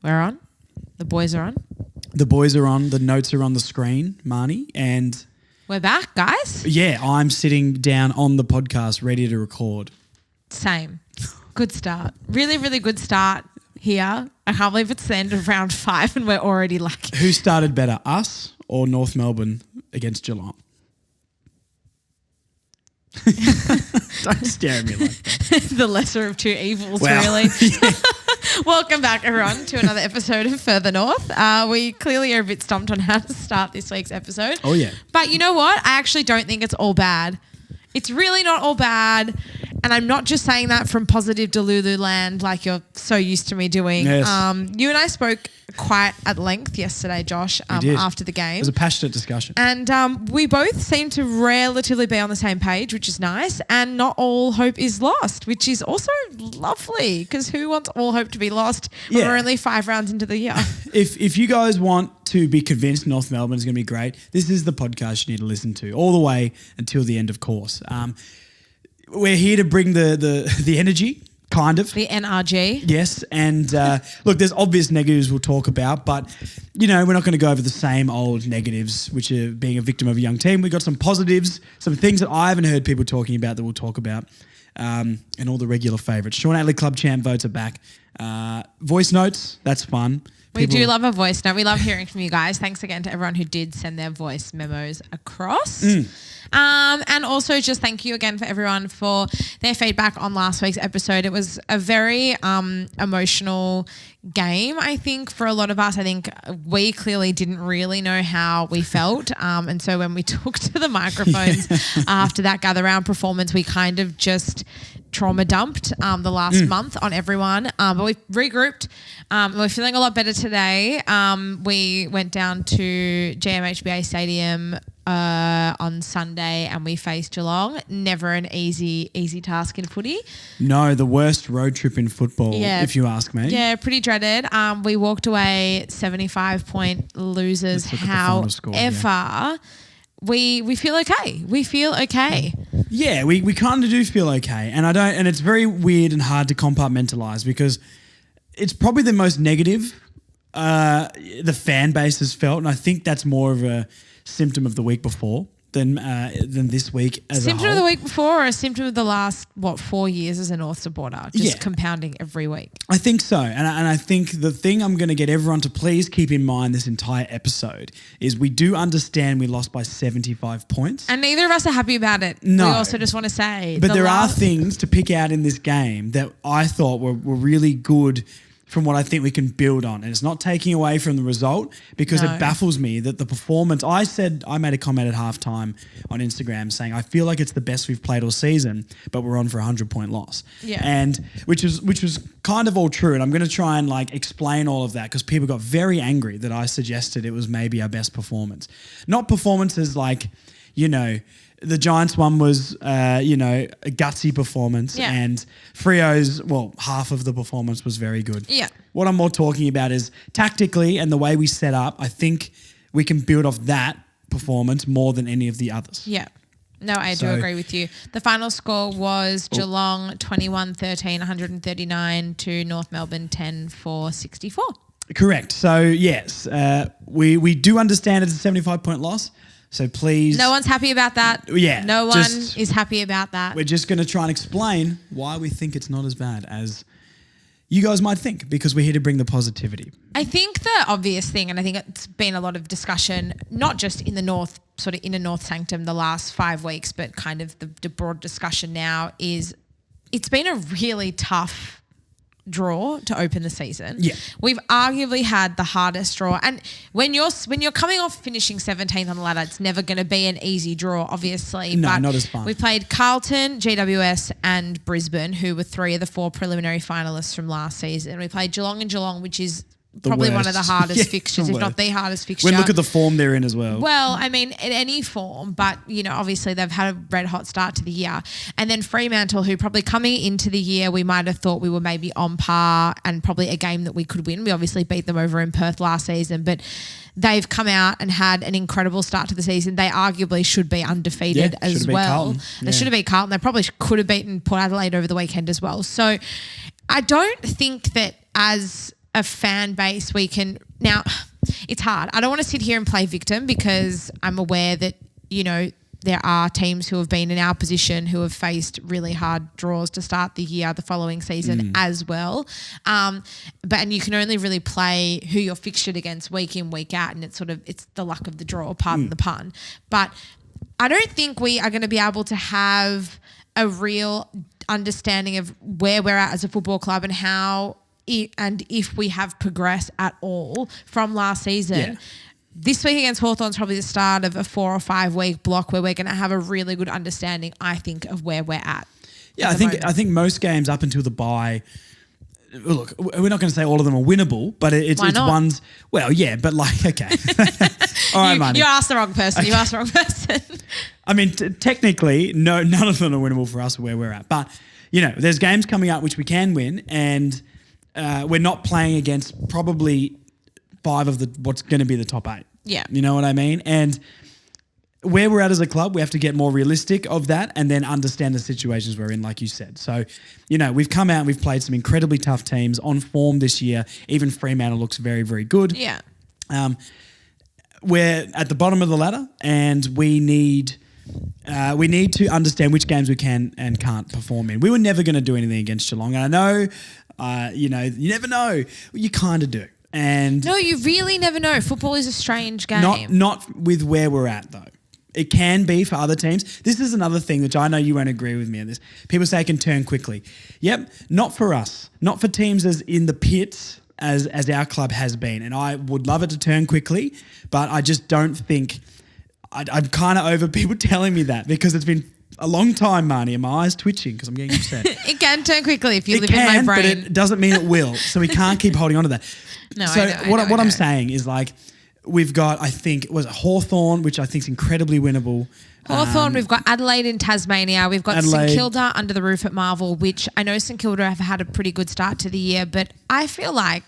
We're on. The boys are on. The boys are on. The notes are on the screen, Marnie. And we're back, guys. Yeah, I'm sitting down on the podcast ready to record. Same. Good start. Really, really good start here. I can't believe it's the end of round 5 and we're already lacking. Who started better, us or North Melbourne against Geelong? Don't stare at me like that. The lesser of two evils, really. Yeah. Welcome back, everyone, to another episode of Further North. We clearly are a bit stumped on how to start this week's episode. Oh, yeah. But you know what? I actually don't think it's all bad. It's really not all bad. And I'm not just saying that from positive Delulu land like you're so used to me doing. Yes. You and I spoke quite at length yesterday, Josh, after the game. It was a passionate discussion. And we both seem to relatively be on the same page, which is nice. And not all hope is lost, which is also lovely because who wants all hope to be lost when we're only 5 rounds into the year? If you guys want to be convinced North Melbourne is going to be great, this is the podcast you need to listen to all the way until the end of course. We're here to bring the energy, kind of. The NRG. Yes, and look, there's obvious negatives we'll talk about, but, you know, we're not going to go over the same old negatives, which are being a victim of a young team. We've got some positives, some things that I haven't heard people talking about that we'll talk about, and all the regular favourites. Sean Atley Club Champ votes are back. Voice notes, that's fun. We do love a voice note. We love hearing from you guys. Thanks again to everyone who did send their voice memos across. And also just thank you again for everyone for their feedback on last week's episode. It was a very emotional game, I think, for a lot of us. I think we clearly didn't really know how we felt. And so when we took to the microphones after that gather round performance, we kind of just trauma dumped the last month on everyone. But we regrouped. We're feeling a lot better today. We went down to GMHBA Stadium on Sunday and we faced Geelong. Never an easy task in footy. No, the worst road trip in football, if you ask me. Yeah, pretty dreaded. We walked away 75-point losers. However, we feel okay. We feel okay. Yeah, we kind of do feel okay. And it's very weird and hard to compartmentalize because it's probably the most negative the fan base has felt, and I think that's more of a symptom of the week before than this week as a whole. Symptom of the week before or a symptom of the last, 4 years as a North supporter? Just compounding every week. I think so. And I think the thing I'm going to get everyone to please keep in mind this entire episode is we do understand we lost by 75 points. And neither of us are happy about it. No. We also just want to say. But there are things to pick out in this game that I thought were really good from what I think we can build on. And it's not taking away from the result because it baffles me that the performance, I made a comment at halftime on Instagram saying, I feel like it's the best we've played all season, but we're on for a 100-point loss. Yeah. And which was kind of all true. And I'm going to try and explain all of that because people got very angry that I suggested it was maybe our best performance. Not performances the Giants one was, a gutsy performance and Freo's, half of the performance was very good. Yeah. What I'm more talking about is tactically and the way we set up, I think we can build off that performance more than any of the others. Yeah. No, I do agree with you. The final score was Geelong 21-13, 139 to North Melbourne 10-64. Correct. So, yes, we do understand it's a 75-point loss. So please... No one's happy about that. Yeah. No one is happy about that. We're just going to try and explain why we think it's not as bad as you guys might think because we're here to bring the positivity. I think the obvious thing, and I think it's been a lot of discussion, not just in the North, sort of inner North sanctum the last 5 weeks, but kind of the broad discussion now is it's been a really tough draw to open the season. Yeah. We've arguably had the hardest draw. And when you're coming off finishing 17th on the ladder, it's never going to be an easy draw, obviously. No, but not as fun. We played Carlton, GWS and Brisbane, who were 3 of the 4 preliminary finalists from last season. We played Geelong and Geelong, which is probably one of the hardest fixtures, if not the hardest fixture. When look at the form they're in as well. Well, I mean, in any form, but, obviously they've had a red hot start to the year. And then Fremantle, who probably coming into the year, we might have thought we were maybe on par and probably a game that we could win. We obviously beat them over in Perth last season, but they've come out and had an incredible start to the season. They arguably should be undefeated as well. They should have beat Carlton. They probably could have beaten Port Adelaide over the weekend as well. So I don't think that as a fan base we can now. It's hard. I don't want to sit here and play victim because I'm aware that, you know, there are teams who have been in our position who have faced really hard draws to start the year, the following season as well. And you can only really play who you're fixtured against week in, week out, and it's the luck of the draw, pardon the pun. But I don't think we are going to be able to have a real understanding of where we're at as a football club and how and if we have progressed at all from last season. Yeah. This week against Hawthorn is probably the start of a 4 or 5 week block where we're going to have a really good understanding, I think, of where we're at. Yeah, I think most games up until the bye, look, we're not going to say all of them are winnable, but it's ones. Well, yeah, but like, okay. All right, Marnie. You asked the wrong person. Okay. You asked the wrong person. I mean, technically, none of them are winnable for us where we're at. But, you know, there's games coming up which we can win, and we're not playing against probably 5 of what's going to be the top 8. Yeah. You know what I mean? And where we're at as a club, we have to get more realistic of that and then understand the situations we're in, like you said. So, you know, we've come out and we've played some incredibly tough teams on form this year. Even Fremantle looks very, very good. Yeah. We're at the bottom of the ladder, and we need to understand which games we can and can't perform in. We were never going to do anything against Geelong. And I know, you know, you never know. You kind of do. And no, you really never know. Football is a strange game. Not with where we're at, though. It can be for other teams. This is another thing which I know you won't agree with me on this. People say it can turn quickly. Yep, not for us. Not for teams as in the pits as our club has been. And I would love it to turn quickly, but I just don't think I'm kind of over people telling me that because it's been a long time, Marnie, and my eyes twitching because I'm getting upset. It can turn quickly if you live in my brain. But it doesn't mean it will. So we can't keep holding on to that. No, so I know, what I'm saying is, like, we've got, I think, was it Hawthorn, which I think is incredibly winnable. Hawthorn, we've got Adelaide in Tasmania. We've got St Kilda under the roof at Marvel, which I know St Kilda have had a pretty good start to the year, but I feel like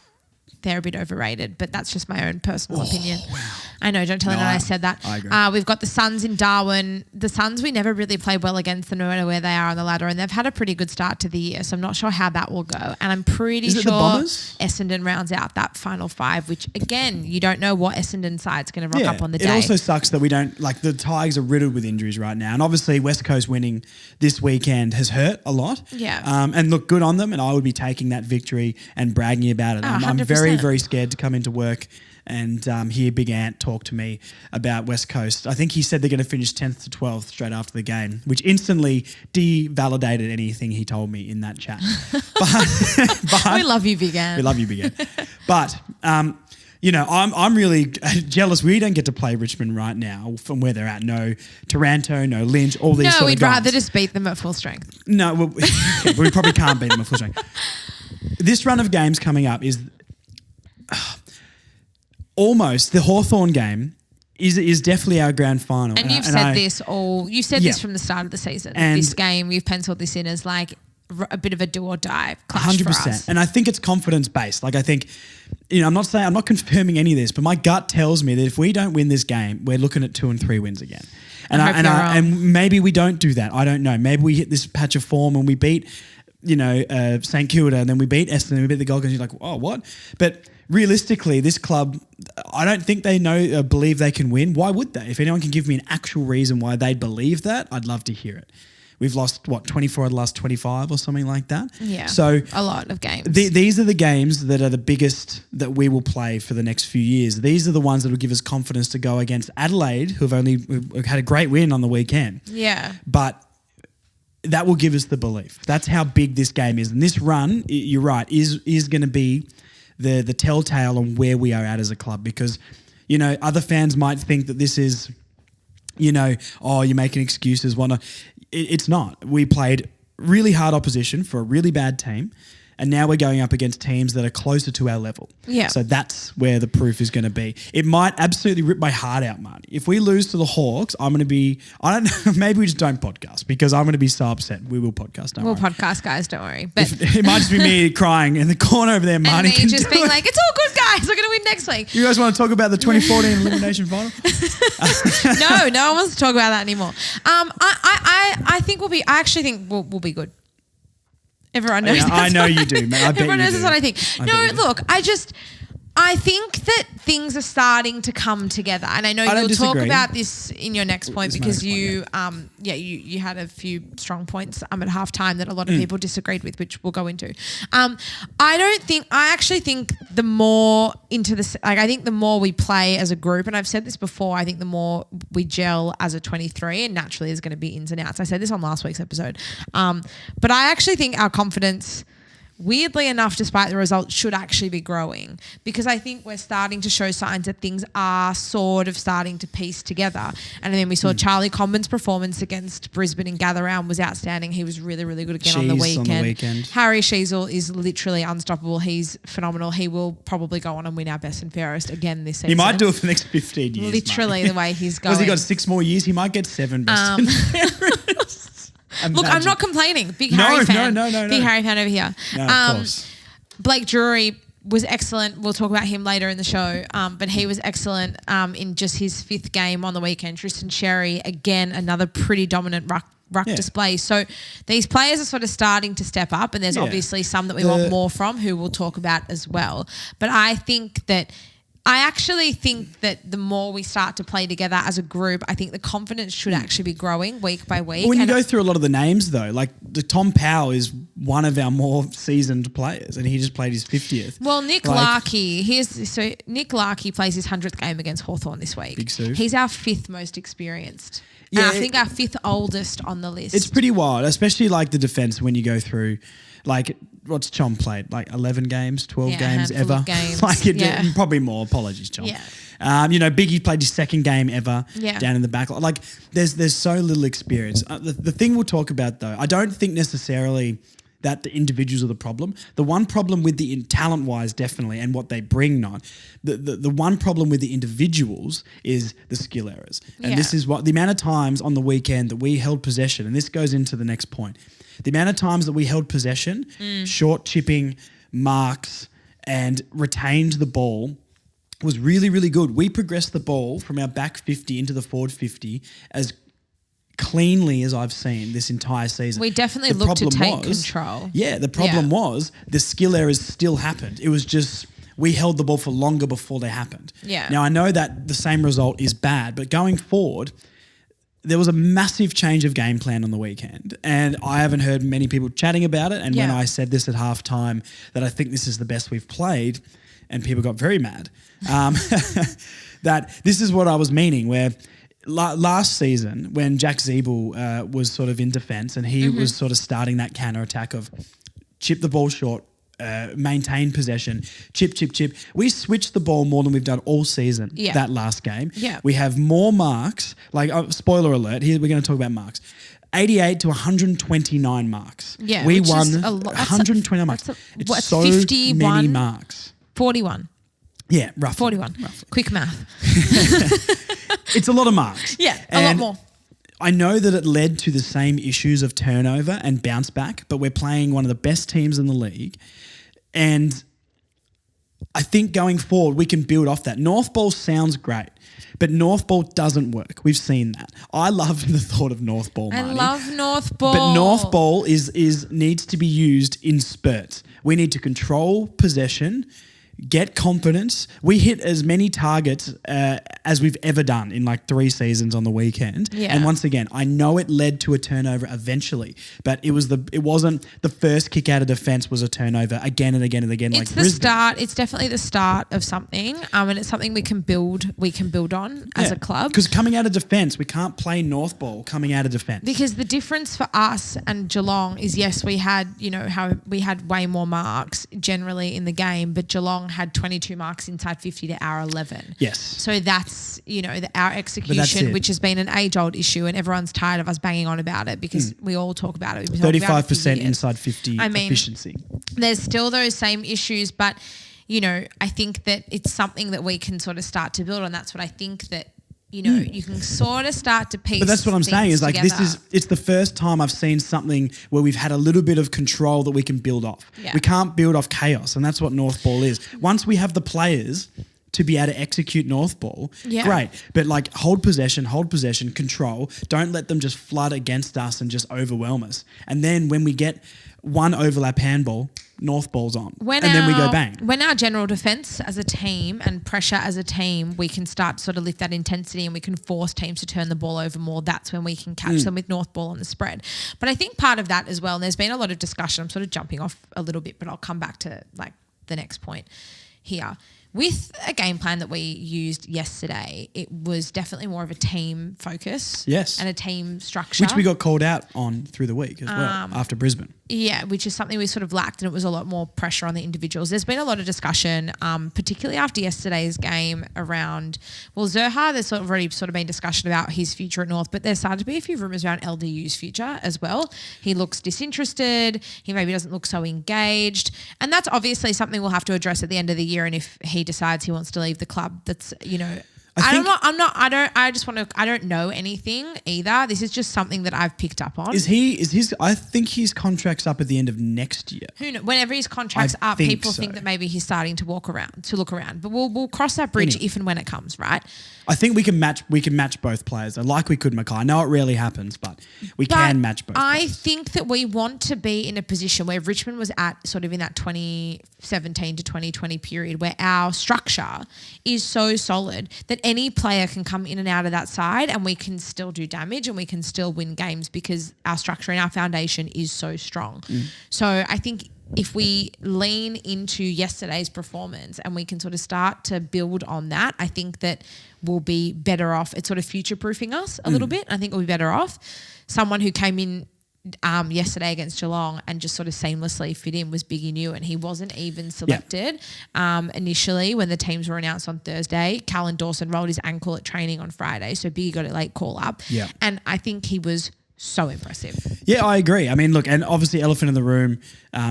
they're a bit overrated, but that's just my own personal opinion. Wow. I know, don't tell anyone I said that. I agree. We've got the Suns in Darwin. The Suns, we never really played well against them no matter where they are on the ladder, and they've had a pretty good start to the year, so I'm not sure how that will go. And I'm pretty sure Essendon rounds out that final 5, which, again, you don't know what Essendon side's going to rock up on the day. It also sucks that we don't, like, the Tigers are riddled with injuries right now, and obviously West Coast winning this weekend has hurt a lot. Yeah. And look, good on them, and I would be taking that victory and bragging about it. I'm very, very scared to come into work and hear Big Ant talk to me about West Coast. I think he said they're going to finish 10th to 12th straight after the game, which instantly devalidated anything he told me in that chat. but we love you, Big Ant. We love you, Big Ant. But, you know, I'm really jealous we don't get to play Richmond right now from where they're at. No Taranto, no Lynch, all these sort of we'd guys. rather just beat them at full strength. No, we probably can't beat them at full strength. This run of games coming up is... almost the Hawthorn game is definitely our grand final. And you've said this from the start of the season. This game, you've penciled this in as like a bit of a do or die clash 100%. For us. And I think it's confidence based. Like, I think, you know, I'm not confirming any of this, but my gut tells me that if we don't win this game, we're looking at 2 and 3 wins again. And maybe we don't do that. I don't know. Maybe we hit this patch of form and we beat, you know, St Kilda, and then we beat Essendon, and we beat the Gold Coast. You're like, oh, what? But realistically, this club, I don't think they believe they can win. Why would they? If anyone can give me an actual reason why they believe that, I'd love to hear it. We've lost, 24 out of the last 25 or something like that? Yeah, so a lot of games. These are the games that are the biggest that we will play for the next few years. These are the ones that will give us confidence to go against Adelaide, who've had a great win on the weekend. Yeah. But that will give us the belief. That's how big this game is. And this run, you're right, is going to be the telltale on where we are at as a club, because, you know, other fans might think that this is, you know, oh, you're making excuses, whatnot. It's not. We played really hard opposition for a really bad team, and now we're going up against teams that are closer to our level. Yeah. So that's where the proof is going to be. It might absolutely rip my heart out, Marty. If we lose to the Hawks, I'm going to be, I don't know, maybe we just don't podcast, because I'm going to be so upset. We will podcast, We'll podcast, guys, don't worry. But it might just be me crying in the corner over there, Marty. And me just being like, it's all good, guys. We're going to win next week. You guys want to talk about the 2014 elimination final? No one wants to talk about that anymore. I actually think we'll be good. Everyone knows. Yeah, I know you do, man. I bet Everyone you knows do. that's what I think. Look, I think that things are starting to come together, and I know you'll talk about this in your next point because you had a few strong points at halftime that a lot of people disagreed with, which we'll go into. I actually think the more into this, like I think the more we play as a group, and I've said this before, I think the more we gel as a 23, and naturally there's going to be ins and outs. I said this on last week's episode, but I actually think our confidence, weirdly enough, despite the results, should actually be growing because I think we're starting to show signs that things are sort of starting to piece together. And then we saw Charlie Comben's performance against Brisbane in Gather Round was outstanding. He was really, really good again on the weekend. Harry Sheezel is literally unstoppable. He's phenomenal. He will probably go on and win our best and fairest again this season. He might do it for the next 15 years. Literally the way he's going. Has he got 6 more years? He might get 7 best and fairest. Look, I'm not complaining. Big Harry fan. No. Big Harry fan over here. No, of course. Blake Drury was excellent. We'll talk about him later in the show. But he was excellent in just his 5th game on the weekend. Tristan Sherry, again, another pretty dominant ruck display. So these players are sort of starting to step up, and there's obviously some that we want more from, who we'll talk about as well. But I actually think that the more we start to play together as a group, I think the confidence should actually be growing week by week. When you go through a lot of the names though, like the Tom Powell is one of our more seasoned players and he just played his 50th. Well, Nick Larkey plays his 100th game against Hawthorn this week. Big Sue. He's our 5th most experienced. Yeah, and I think our 5th oldest on the list. It's pretty wild, especially like the defense when you go through, like what's Chom played? Like 11 games, 12 games ever? Games. Probably more. Apologies, Chom. Yeah. Biggie played his 2nd game ever down in the back. Like there's so little experience. The thing we'll talk about though, I don't think necessarily that the individuals are the problem. The one problem with the talent-wise, definitely, and what they bring, not the one problem with the individuals is the skill errors. And this is what the amount of times on the weekend that we held possession, and this goes into the next point. The amount of times that we held possession, short chipping, marks, and retained the ball was really, really good. We progressed the ball from our back 50 into the forward 50 as cleanly as I've seen this entire season. We definitely looked to take control. Yeah, the problem was the skill errors still happened. It was just we held the ball for longer before they happened. Yeah. Now, I know that the same result is bad, but going forward, there was a massive change of game plan on the weekend, and I haven't heard many people chatting about it. And when I said this at halftime, that I think this is the best we've played, and people got very mad, that this is what I was meaning, where last season when Jack Zeeble was sort of in defence and he was sort of starting that counter-attack of chip the ball short, maintain possession, chip. We switched the ball more than we've done all season that last game. Yeah. We have more marks. Like, spoiler alert, here we're going to talk about marks. 88 to 129 marks. Yeah, we won 129 marks. It's so 51? Many marks. 41. Yeah, roughly. 41. Roughly. Quick math. It's a lot of marks. Yeah, a lot more. I know that it led to the same issues of turnover and bounce back, but we're playing one of the best teams in the league. And I think going forward, we can build off that. Northball sounds great, but Northball doesn't work. We've seen that. I love the thought of Northball, Marnie. I love Northball. But Northball needs to be used in spurts. We need to control possession, get confidence. We hit as many targets as we've ever done in like 3 seasons on the weekend. Yeah. And once again, I know it led to a turnover eventually, but it wasn't the first kick out of defence was a turnover again and again and again. It's the start. It's definitely the start of something, and it's something we can build on as a club. Because coming out of defence, we can't play Northball coming out of defence. Because the difference for us and Geelong is, yes, we had we had way more marks generally in the game, but Geelong had 22 marks inside 50 to our 11. Yes. So that's, our execution, which has been an age-old issue, and everyone's tired of us banging on about it because we all talk about it. 35% inside 50 efficiency. There's still those same issues, but, I think that it's something that we can sort of start to build on. That's what I think that, you can sort of start to piece. But that's what I'm saying is like together. it's the first time I've seen something where we've had a little bit of control that we can build off. Yeah. We can't build off chaos, and that's what Northball is. Once we have the players to be able to execute Northball, great. But like hold possession, control. Don't let them just flood against us and just overwhelm us. And then when we get one overlap handball, Northball's on. Then we go bang. When our general defence as a team and pressure as a team, we can start to sort of lift that intensity and we can force teams to turn the ball over more. That's when we can catch them with Northball on the spread. But I think part of that as well, and there's been a lot of discussion, I'm sort of jumping off a little bit, but I'll come back to like the next point here. With a game plan that we used yesterday, it was definitely more of a team focus. Yes. And a team structure. Which we got called out on through the week as well after Brisbane. Yeah, which is something we sort of lacked, and it was a lot more pressure on the individuals. There's been a lot of discussion, particularly after yesterday's game around, Zurha, there's already been discussion about his future at North, but there started to be a few rumours around LDU's future as well. He looks disinterested. He maybe doesn't look so engaged. And that's obviously something we'll have to address at the end of the year, and if he decides he wants to leave the club, that's, I don't know anything either. This is just something that I've picked up on. I think his contract's up at the end of next year. Who knows? Whenever his contract's up, people think that maybe he's starting to look around. But we'll cross that bridge if and when it comes, right? I think we can match both players, though, like we could Mackay. I know it rarely happens, but we can match both players. Think that we want to be in a position where Richmond was at sort of in that 2017 to 2020 period where our structure is so solid that any player can come in and out of that side and we can still do damage and we can still win games because our structure and our foundation is so strong. So I think if we lean into yesterday's performance and we can sort of start to build on that, I think that we'll be better off. It's sort of future-proofing us a little bit. I think we'll be better off. Someone who came in yesterday against Geelong and just sort of seamlessly fit in was Biggie New, and he wasn't even selected initially when the teams were announced on Thursday. Callan Dawson rolled his ankle at training on Friday, so Biggie got a late call up. Yeah. And I think he was so impressive. Yeah, I agree. I mean, look, and obviously elephant in the room,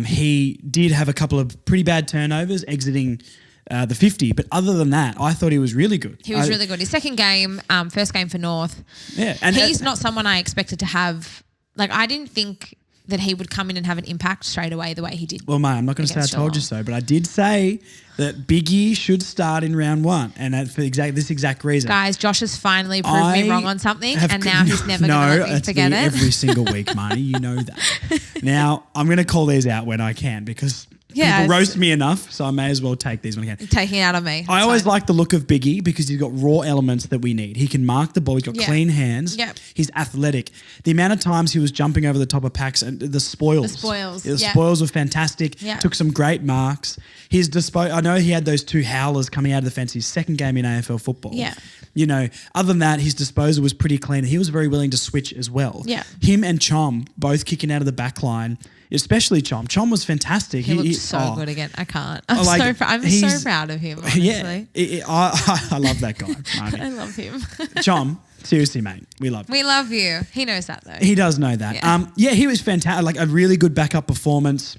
he did have a couple of pretty bad turnovers exiting the 50, but other than that, I thought he was really good. He was really good. His second game, first game for North. Yeah. And he's not someone I expected to have. Like, I didn't think that he would come in and have an impact straight away the way he did. Well, mate, I'm not going to say I told you so, but I did say that Biggie should start in round one, and for this exact reason. Guys, Josh has finally proved me wrong on something, and now he's never going to let me forget it. Every single week, Marnie, you know that. Now, I'm going to call these out when I can because people roast me enough, so I may as well take these when I can. You're taking it out of me. I always like the look of Biggie because he's got raw elements that we need. He can mark the ball. He's got clean hands. Yep. He's athletic. The amount of times he was jumping over the top of packs and the spoils. The spoils were fantastic. Yep. Took some great marks. I know he had those two howlers coming out of the fence. His second game in AFL football. Yeah. Other than that, his disposal was pretty clean. He was very willing to switch as well. Yeah. Him and Chom both kicking out of the back line. Especially Chom. Chom was fantastic. He looked so good again. I can't. I'm so proud of him, honestly. Yeah, I love that guy. I love him. Chom, seriously, mate, we love you. We love you. He knows that, though. He does know that. Yeah, he was fantastic. Like a really good backup performance.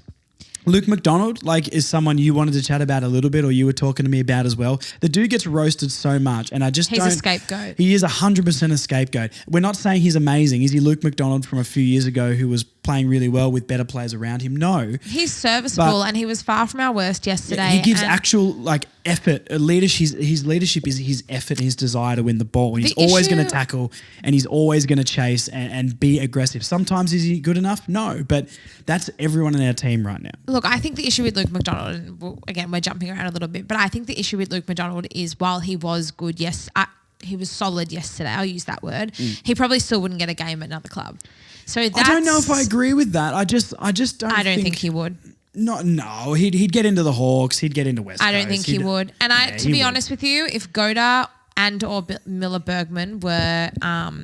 Luke McDonald, is someone you wanted to chat about a little bit, or you were talking to me about as well. The dude gets roasted so much, and he's a scapegoat. He is 100% a scapegoat. We're not saying he's amazing. Is he Luke McDonald from a few years ago who was playing really well with better players around him? No. He's serviceable, and he was far from our worst yesterday. He gives actual effort. Leadership. His leadership is his effort and his desire to win the ball. And he's always going to tackle, and he's always going to chase and be aggressive. Sometimes is he good enough? No, but that's everyone in our team right now. Look, I think the issue with Luke McDonald, and again, we're jumping around a little bit, but I think the issue with Luke McDonald is while he was good, he was solid yesterday, I'll use that word, he probably still wouldn't get a game at another club. So I don't know if I agree with that. I just don't I don't think he would. No, he'd get into the Hawks, he'd get into West Coast. I don't think he would. And to be honest with you, if Goda and or Miller Bergman were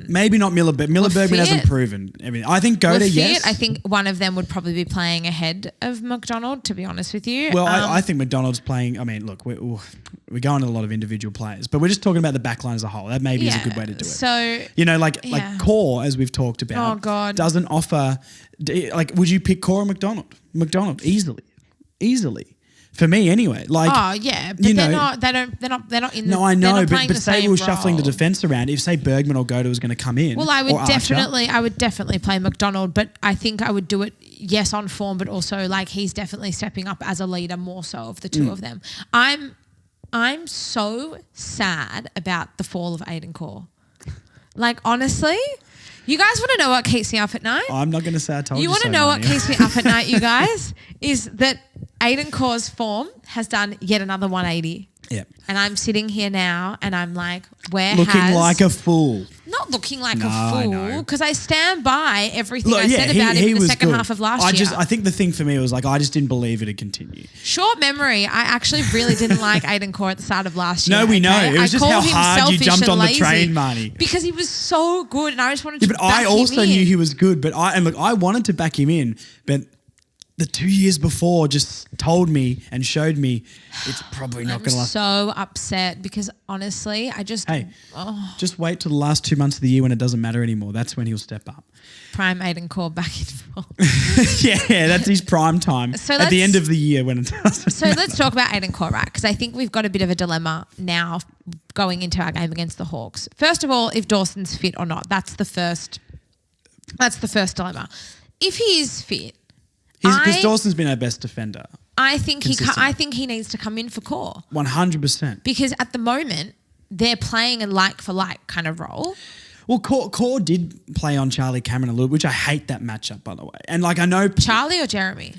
maybe not Miller Bergman hasn't proven everything. I think Goda, yes. I think one of them would probably be playing ahead of McDonald, to be honest with you. Well, I think McDonald's playing. I mean, look, we're going to a lot of individual players, but we're just talking about the back line as a whole. That maybe is a good way to do it. So like Core, as we've talked about, doesn't offer. Would you pick Core or McDonald? McDonald easily. For me, anyway. But they're not. They're not in. No, I know, but say we were shuffling the defense around. If say Bergman or Goda was going to come in, well, I would definitely play McDonald, but I think I would do it. Yes, on form, but also he's definitely stepping up as a leader more so of the two of them. I'm so sad about the fall of Aiden Core. Honestly. You guys want to know what keeps me up at night? I'm not going to say I told you. You want to so, know what Marnie. keeps me up at night, you guys? Is that Aiden Corr's form has done yet another 180. Yeah. And I'm sitting here now and I'm like, Looking like a fool. Not looking like No, a I fool, know. because I stand by everything I said about him in the was second good. half of last year. I think the thing for me was like I just didn't believe it'd continue. Short memory, I actually really didn't like Aiden Corr at the start of last year. No, we know. It was just how called him hard you selfish jumped and on the lazy train, Marnie. because he was so good and I just wanted to But back I also him in. knew he was good. But I wanted to back him in, but the 2 years before just told me and showed me it's probably not going to last. So upset because honestly, I just Just wait till the last 2 months of the year when it doesn't matter anymore. That's when he'll step up. prime Aiden Corr back in full. yeah, that's his prime time So at the end of the year when it doesn't So let's talk about Aiden Corr, right? Because I think we've got a bit of a dilemma now going into our game against the Hawks. First of all, if Dawson's fit or not, that's the first dilemma. If he is fit, because Dawson's been our best defender. I think he needs to come in for Corr 100%. because at the moment they're playing a like for like kind of role. Well, Corr did play on Charlie Cameron a little, which I hate that matchup, by the way. And like I know Charlie or Jeremy?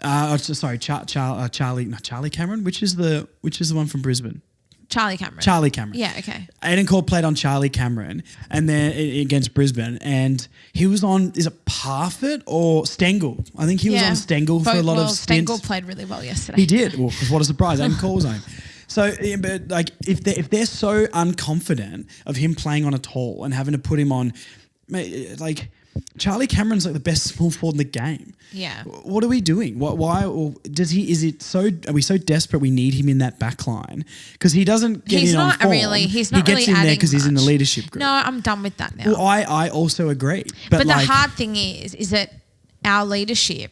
Sorry, Charlie Cameron. Which is the one from Brisbane? Charlie Cameron. Charlie Cameron. Yeah, okay. Aiden Corr played on Charlie Cameron and then against Brisbane, and he was on, is it Parfitt or Stengel? I think he was on Stengel for a lot of stints. Stengel played really well yesterday. He did. Well, what a surprise. Aiden Corr was on. So, but like, if they're so unconfident of him playing on a tall and having to put him on, like, Charlie Cameron's like the best small forward in the game. Yeah. What are we doing? Why? Or are we so desperate we need him in that back line? Because he doesn't get in on form. He's not really He gets in there because he's in the much. leadership group. No, I'm done with that now. Well, I also agree. But the hard thing is that our leadership,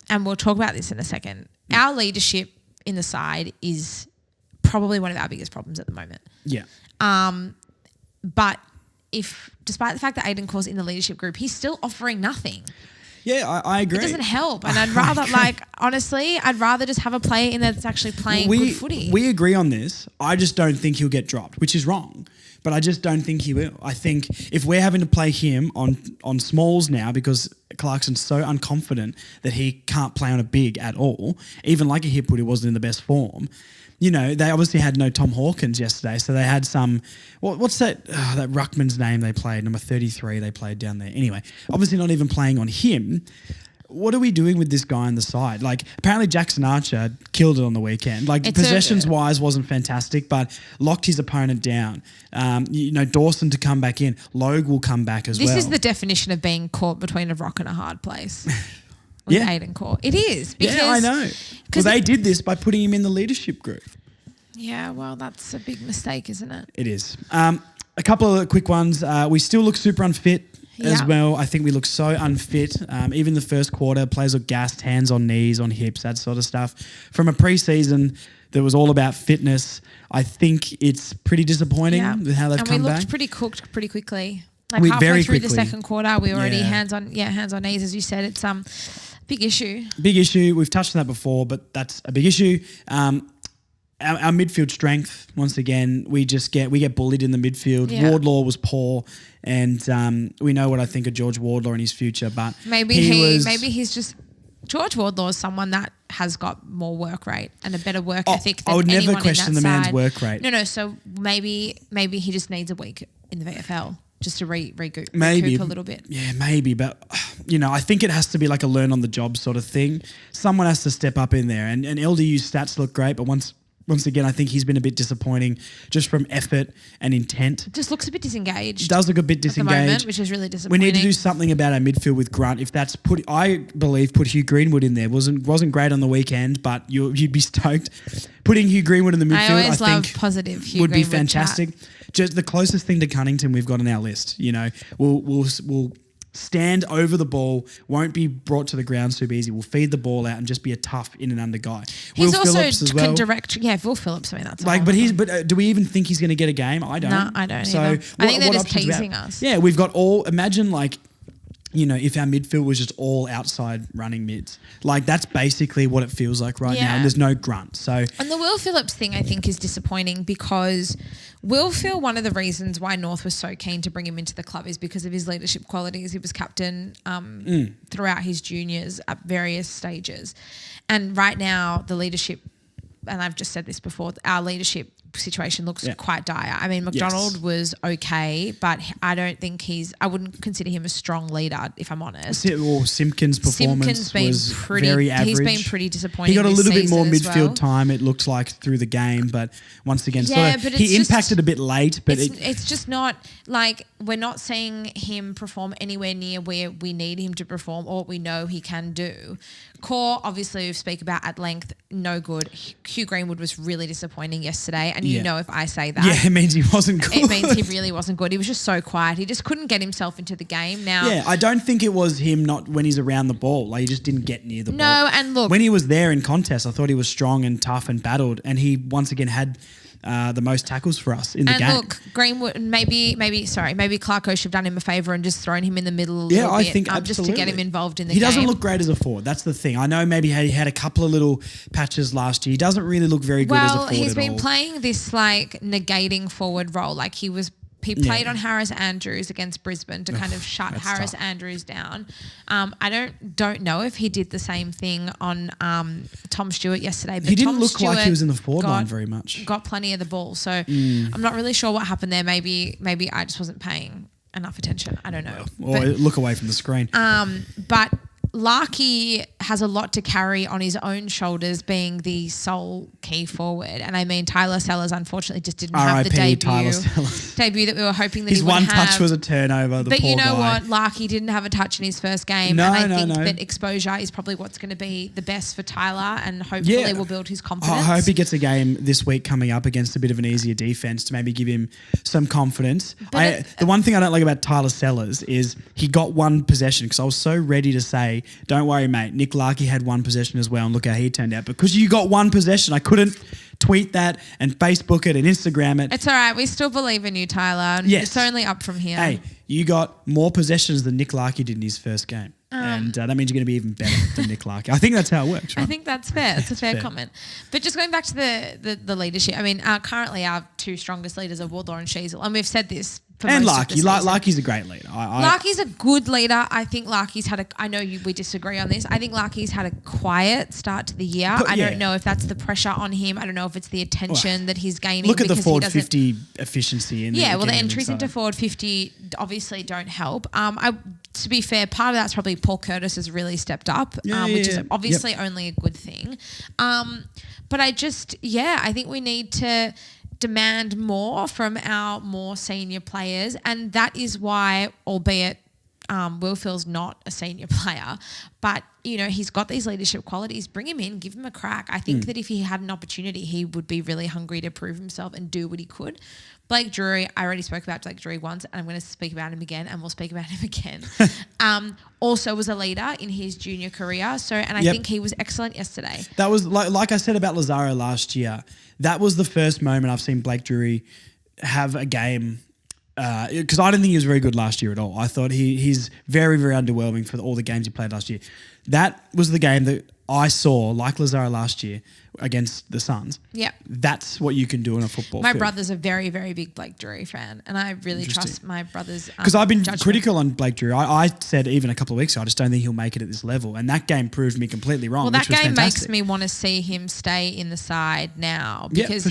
and we'll talk about this in a second, our leadership in the side is probably one of our biggest problems at the moment. Yeah. But despite the fact that Aiden Corr's in the leadership group, he's still offering nothing. Yeah, I agree. It doesn't help. And I'd rather, honestly, I'd rather just have a player in there that's actually playing good footy. We agree on this. I just don't think he'll get dropped, which is wrong. But I just don't think he will. I think if we're having to play him on smalls now because Clarkson's so unconfident that he can't play on a big at all, even like a hip he wasn't in the best form. You know, they obviously had no Tom Hawkins yesterday, so they had some. What's that? That ruckman's name they played, number 33. They played down there. Anyway, obviously not even playing on him. What are we doing with this guy on the side? Like, apparently Jackson Archer killed it on the weekend. Like, possessions-wise wasn't fantastic, but locked his opponent down. Dawson to come back in. Logue will come back as well. This is the definition of being caught between a rock and a hard place. With Aiden Corr. It is. Because, yeah, I know. Well, they did this by putting him in the leadership group. Yeah, well, that's a big mistake, isn't it? It is. A couple of quick ones. We still look super unfit as well. I think we look so unfit. Even the first quarter, players look gassed, hands on knees, on hips, that sort of stuff. From a preseason that was all about fitness, I think it's pretty disappointing with how they've come back. And we looked pretty cooked pretty quickly. Halfway through the second quarter, we were already hands on knees, as you said. It's big issue. Big issue. We've touched on that before, but that's a big issue. Our midfield strength, once again, we get bullied in the midfield. Yeah. Wardlaw was poor, and we know what I think of George Wardlaw in his future. But maybe he's just George Wardlaw is someone that has got more work rate and a better work ethic than I would anyone never question the man's work rate. No. So maybe he just needs a week in the VFL. Just to recoup a little bit. Yeah, maybe. But, I think it has to be like a learn on the job sort of thing. Someone has to step up in there. And LDU's stats look great, but once again, I think he's been a bit disappointing just from effort and intent. Just looks a bit disengaged. Does look a bit disengaged. At the moment, which is really disappointing. We need to do something about our midfield with Grunt. If that's put Hugh Greenwood in there. Wasn't great on the weekend, but you'd be stoked. Putting Hugh Greenwood in the midfield, I think positive Hugh would be Greenwood fantastic. Chat. Just the closest thing to Cunnington we've got on our list. We'll stand over the ball, won't be brought to the ground super easy. We'll feed the ball out and just be a tough in and under guy. He's Will also Phillips as well. Will Phillips. I mean, that's but do we even think he's going to get a game? I don't. No, I don't. So I think they're just teasing us. Yeah, we've got imagine if our midfield was just all outside running mids. Like, that's basically what it feels like right now, and there's no grunt. So, and the Will Phillips thing, I think, is disappointing because Will feel one of the reasons why North was so keen to bring him into the club is because of his leadership qualities. He was captain throughout his juniors at various stages. And right now, the leadership, and I've just said this before, our leadership situation looks quite dire. I mean, McDonald was okay, but I don't think I wouldn't consider him a strong leader, if I'm honest. Or Simpkins' performance was very average. He's been pretty disappointing. He got a little bit more midfield well. time, it looked like, through the game, but once again, but he impacted a bit late. But it's just not like we're not seeing him perform anywhere near where we need him to perform or what we know he can do. Core, obviously, we speak about at length, no good. Hugh Greenwood was really disappointing yesterday, and if I say that, it means he wasn't good. It means he really wasn't good. He was just so quiet. He just couldn't get himself into the game. Now, I don't think it was him not when he's around the ball. Like, he just didn't get near the ball. No, and look, when he was there in contest, I thought he was strong and tough and battled, and he once again had the most tackles for us in the game. And look, Greenwood, maybe Clarko should have done him a favour and just thrown him in the middle a little bit. I think absolutely. Just to get him involved in the game. He doesn't look great as a forward. That's the thing. I know maybe he had a couple of little patches last year. He doesn't really look very good as a forward at all. Well, he's been playing this like negating forward role. Like he played on Harris Andrews against Brisbane to kind of shut Harris Andrews down. I don't know if he did the same thing on Tom Stewart yesterday. But he didn't Tom look Stewart like he was in the forward line very much. Got plenty of the ball. So I'm not really sure what happened there. Maybe I just wasn't paying enough attention. I don't know. Or look away from the screen. But Larky has a lot to carry on his own shoulders being the sole key forward. And I mean, Tyler Sellers unfortunately just didn't have the debut that we were hoping that his he would have. His one touch was a turnover, but you know what? Larky didn't have a touch in his first game. And I think that exposure is probably what's going to be the best for Tyler and hopefully will build his confidence. I hope he gets a game this week coming up against a bit of an easier defence to maybe give him some confidence. The one thing I don't like about Tyler Sellers is he got one possession because I was so ready to say, don't worry, mate, Nick Larky had one possession as well and look how he turned out. Because you got one possession, I couldn't tweet that and Facebook it and Instagram it. It's all right. We still believe in you, Tyler. Yes. It's only up from here. Hey, you got more possessions than Nick Larky did in his first game. And that means you're going to be even better than Nick Larky. I think that's how it works, right? I think that's fair. It's a fair comment. But just going back to the leadership, I mean, currently our two strongest leaders are Wardlaw and Sheez. And we've said this for and most Larky. of the season. Larky's a great leader. Larky's a good leader. I think Larky's had we disagree on this. I think Larky's had a quiet start to the year. I don't know if that's the pressure on him. I don't know if it's the attention that he's gaining. Look at the forward 50 efficiency. The entries into forward 50 obviously don't help. To be fair, part of that's probably Paul Curtis has really stepped up, which is obviously only a good thing. But I think we need to demand more from our more senior players, and that is why, albeit Will Phil's not a senior player, but he's got these leadership qualities. Bring him in, give him a crack. I think that if he had an opportunity, he would be really hungry to prove himself and do what he could. Blake Drury, I already spoke about Blake Drury once, and I'm going to speak about him again, and we'll speak about him again. Also was a leader in his junior career, I think he was excellent yesterday. That was like I said about Lazaro last year. That was the first moment I've seen Blake Drury have a game. Because I didn't think he was very good last year at all. I thought he's very, very underwhelming for all the games he played last year. That was the game that I saw, like Lazaro last year, against the Suns. Yeah. That's what you can do in a football My field. brother's a very, very big Blake Drury fan, and I really trust my brother's because I've been judgment. critical on Blake Drury. I said even a couple of weeks ago, I just don't think he'll make it at this level. And that game proved me completely wrong. Well, that game fantastic. makes me want to see him stay in the side now because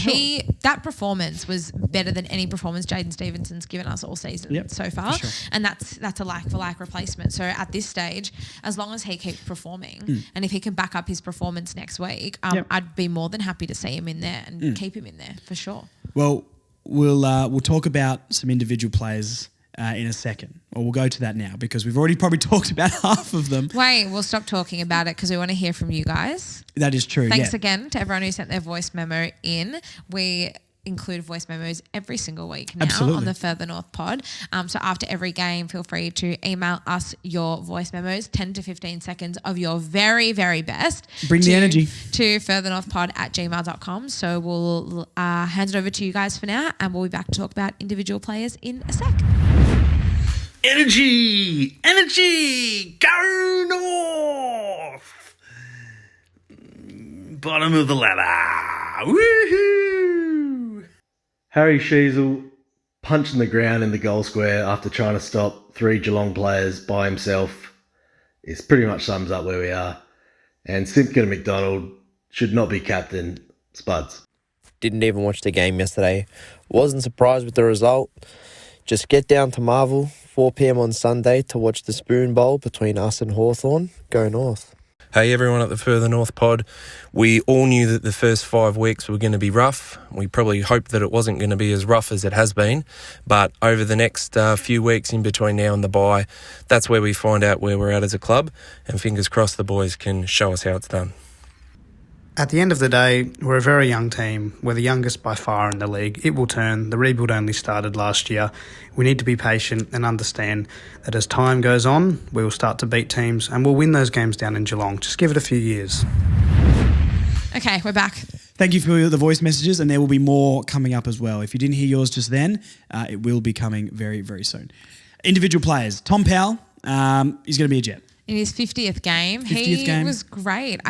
that performance was better than any performance Jaden Stevenson's given us all season so far. And that's a like-for-like replacement. So at this stage, as long as he keeps performing and if he can back up his performance next week, I'd be more than happy to see him in there and keep him in there for sure. Well, we'll talk about some individual players in a second, or we'll go to that now because we've already probably talked about half of them. Wait, we'll stop talking about it because we want to hear from you guys. That is true. Thanks again to everyone who sent their voice memo in. We include voice memos every single week now on the Further North pod. So after every game, feel free to email us your voice memos, 10 to 15 seconds of your very, very best. Bring the energy. To furthernorthpod@gmail.com. So we'll hand it over to you guys for now and we'll be back to talk about individual players in a sec. Energy! Energy! Go North! Bottom of the ladder. Woohoo! Harry Sheez punching the ground in the goal square after trying to stop 3 Geelong players by himself is pretty much sums up where we are. And Simpkin and McDonald should not be captain. Spuds. Didn't even watch the game yesterday. Wasn't surprised with the result. Just get down to Marvel, 4 p.m. on Sunday to watch the Spoon Bowl between us and Hawthorn. Go North. Hey everyone at the Further North pod. We all knew that the first 5 weeks were going to be rough. We probably hoped that it wasn't going to be as rough as it has been. But over the next few weeks in between now and the bye, that's where we find out where we're at as a club. And fingers crossed the boys can show us how it's done. At the end of the day, we're a very young team. We're the youngest by far in the league. It will turn. The rebuild only started last year. We need to be patient and understand that as time goes on, we will start to beat teams and we'll win those games down in Geelong. Just give it a few years. Okay, we're back. Thank you for the voice messages, and there will be more coming up as well. If you didn't hear yours just then, it will be coming very, very soon. Individual players. Tom Powell, he's going to be a Jet. In his 50th game. 50th he game. was great.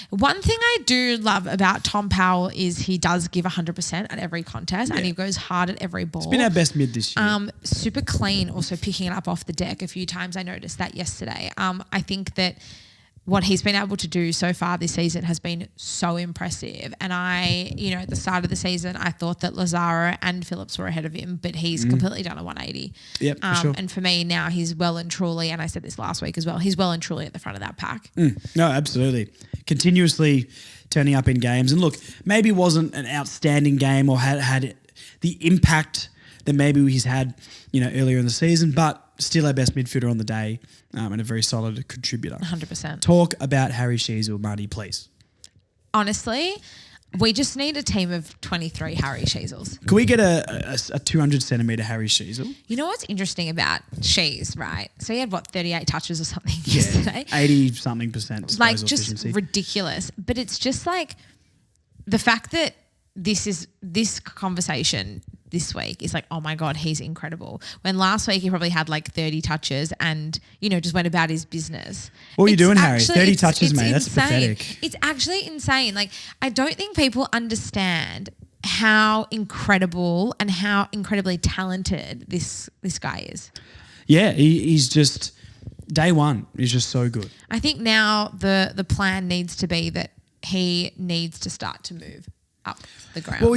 One thing I do love about Tom Powell is he does give 100% at every contest and he goes hard at every ball. It's been our best mid this year. Super clean, also picking it up off the deck a few times. I noticed that yesterday. I think that what he's been able to do so far this season has been so impressive. And at the start of the season, I thought that Lazaro and Phillips were ahead of him, but he's completely done a 180. Yep, for sure. And for me now, he's well and truly, and I said this last week as well, he's well and truly at the front of that pack. No, absolutely. Continuously turning up in games. And look, maybe it wasn't an outstanding game or had the impact that maybe he's had, earlier in the season, but still our best midfielder on the day and a very solid contributor. 100%. Talk about Harry Sheez or Marnie, please. Honestly, we just need a team of 23 Harry Sheezels. Can we get a 200 centimetre Harry Sheezel? You know what's interesting about Sheez, right? So he had, 38 touches or something yesterday? 80-something percent disposal Just efficiency. ridiculous. But it's just like the fact that this conversation this week is like, oh my God, he's incredible. When last week he probably had 30 touches and, just went about his business. What are you doing, Harry? 30 touches, mate. That's pathetic. It's actually insane. I don't think people understand how incredible and how incredibly talented this guy is. Yeah, he's just, day one, he's just so good. I think now the plan needs to be that he needs to start to move up the ground. Well,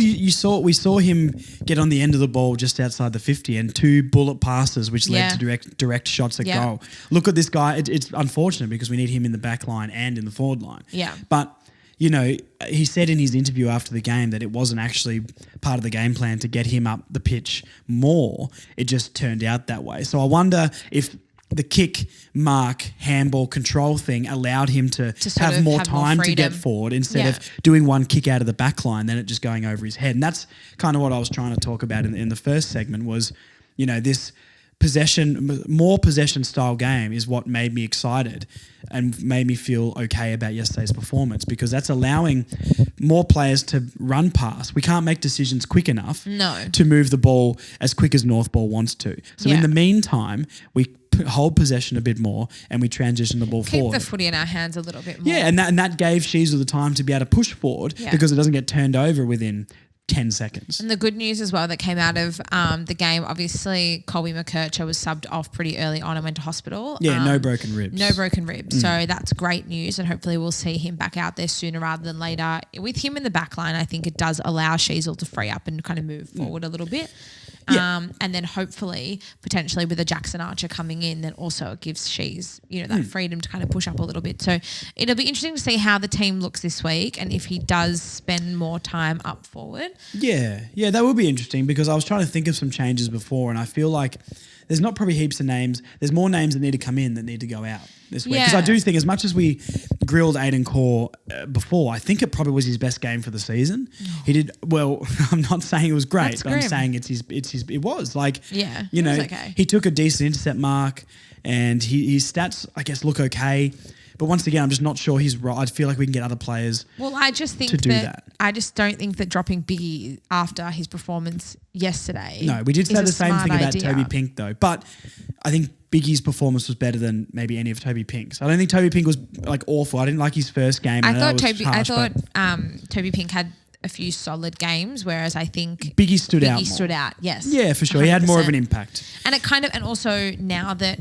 we saw him get on the end of the ball just outside the 50 and 2 bullet passes, which led to direct shots at goal. Look at this guy. It's unfortunate because we need him in the back line and in the forward line. Yeah. But, he said in his interview after the game that it wasn't actually part of the game plan to get him up the pitch more. It just turned out that way. So I wonder if the kick, mark, handball control thing allowed him to have more time to get forward instead of doing one kick out of the back line, then it just going over his head. And that's kind of what I was trying to talk about in the first segment was, this more possession style game is what made me excited and made me feel okay about yesterday's performance because that's allowing more players to run past. We can't make decisions quick enough to move the ball as quick as Northball wants to. So in the meantime, we hold possession a bit more and we transition the ball forward. Keep the footy in our hands a little bit more. Yeah, and that gave Sheez the time to be able to push forward because it doesn't get turned over within 10 seconds. And the good news as well that came out of the game, obviously Colby McKercher was subbed off pretty early on and went to hospital. Yeah, no broken ribs. No broken ribs. So that's great news and hopefully we'll see him back out there sooner rather than later. With him in the back line, I think it does allow Sheezel to free up and kind of move forward a little bit. And then hopefully, potentially with a Jackson Archer coming in, then also it gives Sheez, that freedom to kind of push up a little bit. So it'll be interesting to see how the team looks this week and if he does spend more time up forward. Yeah, that would be interesting because I was trying to think of some changes before and I feel like there's not probably heaps of names. There's more names that need to come in that need to go out this week. Because I do think as much as we grilled Aiden Core before, I think it probably was his best game for the season. He did, well, I'm not saying it was great, but I'm saying it was. He took a decent intercept mark and his stats, I guess, look okay. But once again, I'm just not sure he's right. I feel like we can get other players I just think to do that. I just don't think that dropping Biggie after his performance yesterday. No, we did say is a the same thing smart about idea. Toby Pink though. But I think Biggie's performance was better than maybe any of Toby Pink's. I don't think Toby Pink was like awful. I didn't like his first game. I know thought it was harsh, but Toby Pink had a few solid games, whereas I think Biggie stood out more. stood out. Yes. Yeah, for sure. He had more of an 100%. impact. And it kind of, and also now that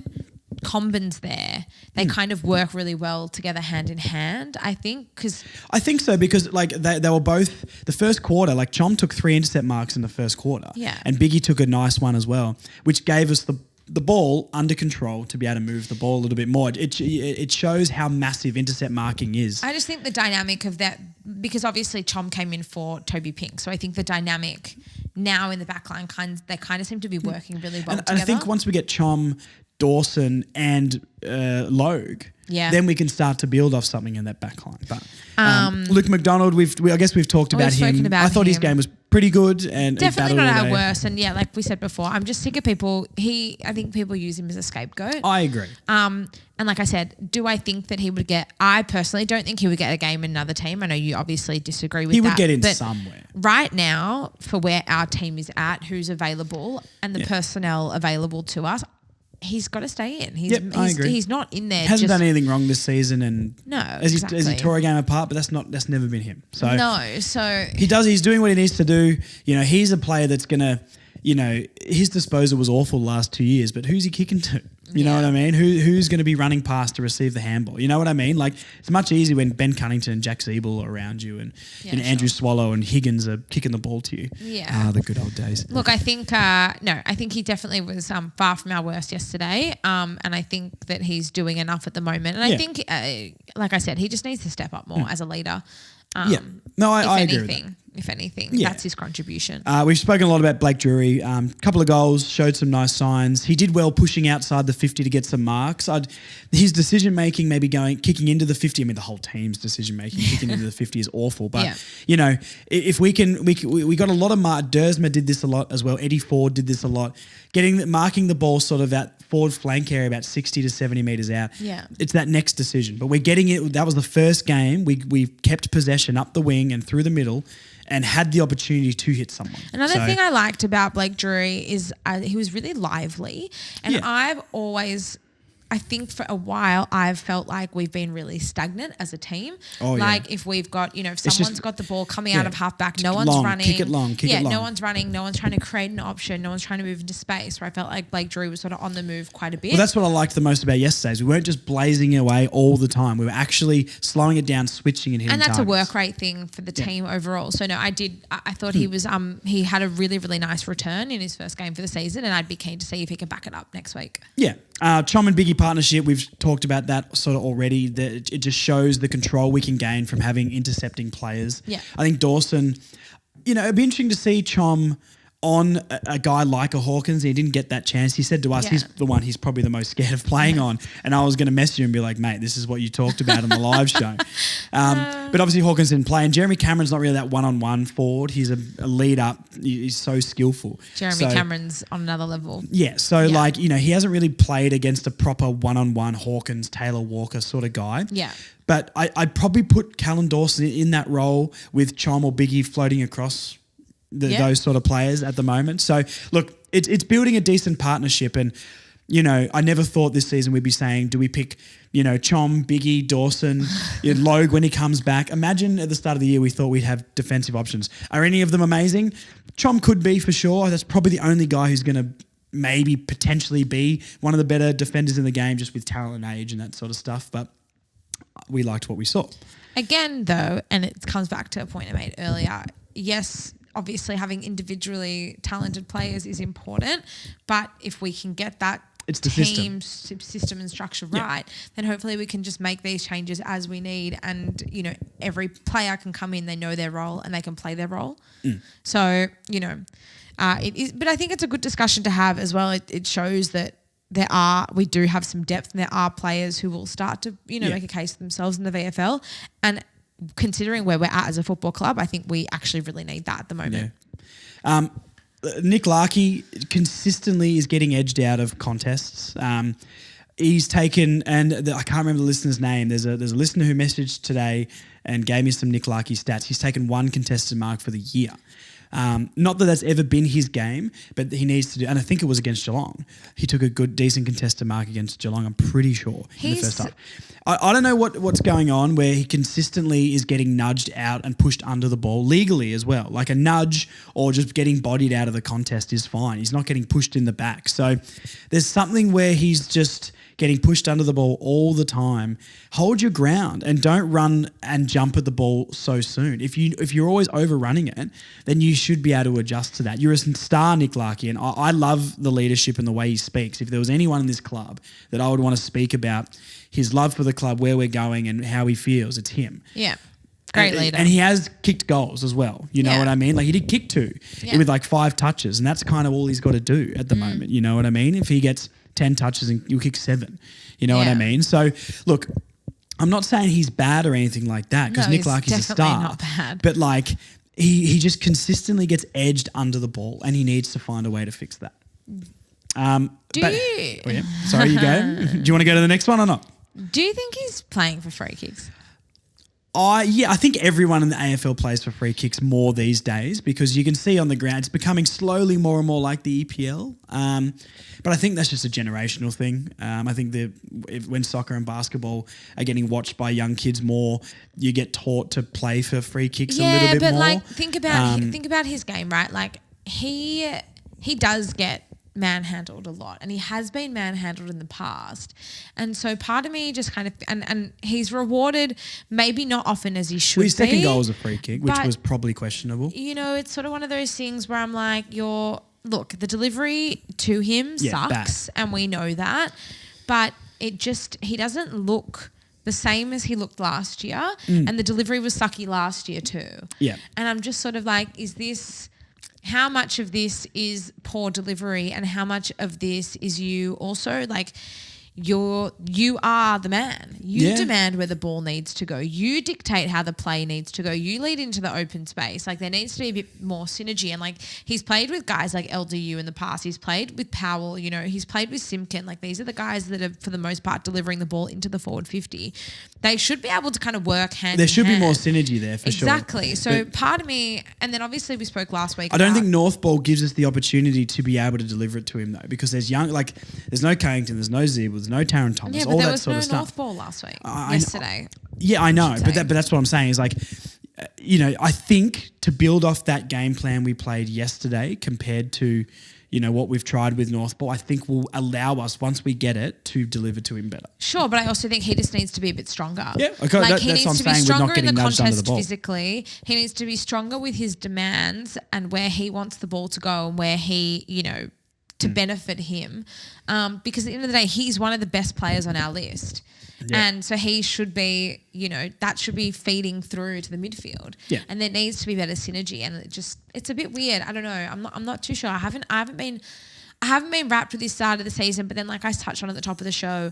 Combin's there, they kind of work really well together hand in hand, I think, because I think so because like they were both the first quarter, like Chom took 3 intercept marks in the first quarter. Yeah. And Biggie took a nice one as well, which gave us the ball under control to be able to move the ball a little bit more. It shows how massive intercept marking is. I just think the dynamic of that, because obviously Chom came in for Toby Pink, so I think the dynamic now in the backline they kind of seem to be working really well together. And I think once we get Chom, Dawson and Logue, then we can start to build off something in that backline. But Luke McDonald, I guess we've talked about him. Spoken about I thought his him. game was pretty good and Definitely battled not all our day. worst. And yeah, like we said before, I'm just sick of people. I think people use him as a scapegoat. I agree. And like I said, do I think that he would get? I personally don't think he would get a game in another team. I know you obviously disagree with that. He would get in but somewhere. Right now, for where our team is at, who's available, and the personnel available to us, he's got to stay in. I agree. He's not in there. Hasn't done anything wrong this season, and No, as exactly. he tore a game apart, but that's never been him. So No, so he's doing what he needs to do. You know, he's a player that's gonna, you know, his disposal was awful the last 2 years, but who's he kicking to? You know what I mean? Who's going to be running past to receive the handball? You know what I mean? Like, it's much easier when Ben Cunnington and Jack Siebel are around you and Andrew Swallow and Higgins are kicking the ball to you. Yeah. The good old days. Look, I think I think he definitely was far from our worst yesterday, and I think that he's doing enough at the moment. And I think, like I said, he just needs to step up more as a leader. No, I agree with that. If anything, Yeah. that's his contribution. We've spoken a lot about Blake Drury. Couple of goals, showed some nice signs. He did well pushing outside the 50 to get some marks. His decision making, maybe kicking into the 50. I mean, the whole team's decision making kicking into the 50 is awful. But you know, if we got a lot of Dersma did this a lot as well. Eddie Ford did this a lot. Marking the ball sort of at forward flank area about 60 to 70 metres out. Yeah. It's that next decision. But we're getting it. That was the first game. We kept possession up the wing and through the middle and had the opportunity to hit someone. Another thing I liked about Blake Drury is he was really lively. And I think for a while I've felt like we've been really stagnant as a team. If we've got, if someone's got the ball coming out of halfback, no one's running. Kick it long. No one's running. No one's trying to create an option. No one's trying to move into space. Where I felt like Blake Drury was sort of on the move quite a bit. Well, that's what I liked the most about yesterday's. We weren't just blazing it away all the time. We were actually slowing it down, switching and hitting and that's targets. a work rate thing for the team overall. So no, I thought he was he had a really, really nice return in his first game for the season, and I'd be keen to see if he can back it up next week. Yeah. Chom and Biggie partnership, we've talked about that sort of already. That it just shows the control we can gain from having intercepting players. Yeah. I think Dawson, it'd be interesting to see Chom on a guy like a Hawkins. He didn't get that chance. He said to us, he's the one he's probably the most scared of playing on. And I was going to message him and be like, mate, this is what you talked about on the live show. But obviously Hawkins didn't play. And Jeremy Cameron's not really that one-on-one forward. He's a lead up. He's so skillful. Jeremy Cameron's on another level. Yeah. So he hasn't really played against a proper one-on-one Hawkins, Taylor Walker sort of guy. Yeah. But I'd probably put Callan Dawson in that role with Chom or Biggie floating across those sort of players at the moment. So look, it's building a decent partnership, and I never thought this season we'd be saying, do we pick Chom, Biggie, Dawson, Logue when he comes back? Imagine at the start of the year we thought we'd have defensive options. Are any of them amazing? Chom could be for sure. That's probably the only guy who's going to maybe potentially be one of the better defenders in the game, just with talent and age and that sort of stuff. But we liked what we saw. Again, though, and it comes back to a point I made earlier. Yes, obviously having individually talented players is important, but if we can get that team system and structure right, then hopefully we can just make these changes as we need, and every player can come in, they know their role and they can play their role. So it is, but I think it's a good discussion to have as well. It shows that we do have some depth, and there are players who will start to make a case for themselves in the VFL, and considering where we're at as a football club, I think we actually really need that at the moment. Yeah. Nick Larkey consistently is getting edged out of contests. He's taken, and I can't remember the listener's name. There's a listener who messaged today and gave me some Nick Larkey stats. He's taken 1 contested mark for the year. Not that that's ever been his game, but he needs to do, and I think it was against Geelong. He took a decent contested mark against Geelong, I'm pretty sure, in the first half. I don't know what's going on where he consistently is getting nudged out and pushed under the ball legally as well. Like a nudge or just getting bodied out of the contest is fine. He's not getting pushed in the back. So there's something where he's just getting pushed under the ball all the time. Hold your ground and don't run and jump at the ball so soon. If you're always overrunning it, then you should be able to adjust to that. You're a star, Nick Larkey, and I love the leadership and the way he speaks. If there was anyone in this club that I would want to speak about his love for the club, where we're going and how he feels, it's him. Yeah. Great leader. And he has kicked goals as well. You know what I mean? Like he did kick 2 with like 5 touches, and that's kind of all he's got to do at the moment. You know what I mean? If he gets 10 touches and you'll kick 7. You know what I mean? So look, I'm not saying he's bad or anything like that because Nick Larkey's a star. Not bad. But like he just consistently gets edged under the ball and he needs to find a way to fix that. Sorry, you go. Do you want to go to the next one or not? Do you think he's playing for free kicks? I think everyone in the AFL plays for free kicks more these days because you can see on the ground it's becoming slowly more and more like the EPL. But I think that's just a generational thing. I think when soccer and basketball are getting watched by young kids more, you get taught to play for free kicks a little bit more. Yeah, but like think about his game, right? Like he does get manhandled a lot and he has been manhandled in the past, and so part of me just kind of and he's rewarded maybe not often as he should be. His second goal was a free kick, which was probably questionable. You know, it's sort of one of those things where I'm like, the delivery to him sucks bad. And we know that, but he doesn't look the same as he looked last year, and the delivery was sucky last year too. Yeah, and I'm just sort of like, how much of this is poor delivery and how much of this is you also like you are the man. You demand where the ball needs to go. You dictate how the play needs to go. You lead into the open space. Like there needs to be a bit more synergy. And like he's played with guys like LDU in the past. He's played with Powell, you know, he's played with Simpkin. Like these are the guys that are for the most part delivering the ball into the forward 50. They should be able to kind of work hand in hand. There should be more synergy there for sure. Exactly. So part of me, and then obviously we spoke last week. I don't think Northball gives us the opportunity to be able to deliver it to him though, because there's no Carrington, there's no Zeeble, there's no Taron Thomas, all that sort of stuff. There was no Northball last week, yesterday. Yeah, I know, but that's what I'm saying is like, you know, I think to build off that game plan we played yesterday compared to, you know, what we've tried with Northball, I think will allow us, once we get it, to deliver to him better. Sure, but I also think he just needs to be a bit stronger. Yeah, okay, like he that's needs what I'm to be saying, we're not stronger in getting the nudged under the contest ball. physically. He needs to be stronger with his demands and where he wants the ball to go and where he, you know, to benefit him. Because at the end of the day, he's one of the best players on our list. Yeah. And so he should be, you know, that should be feeding through to the midfield. Yeah. And there needs to be better synergy. And it's a bit weird. I don't know. I'm not too sure. I haven't been wrapped with this start of the season, but then like I touched on at the top of the show.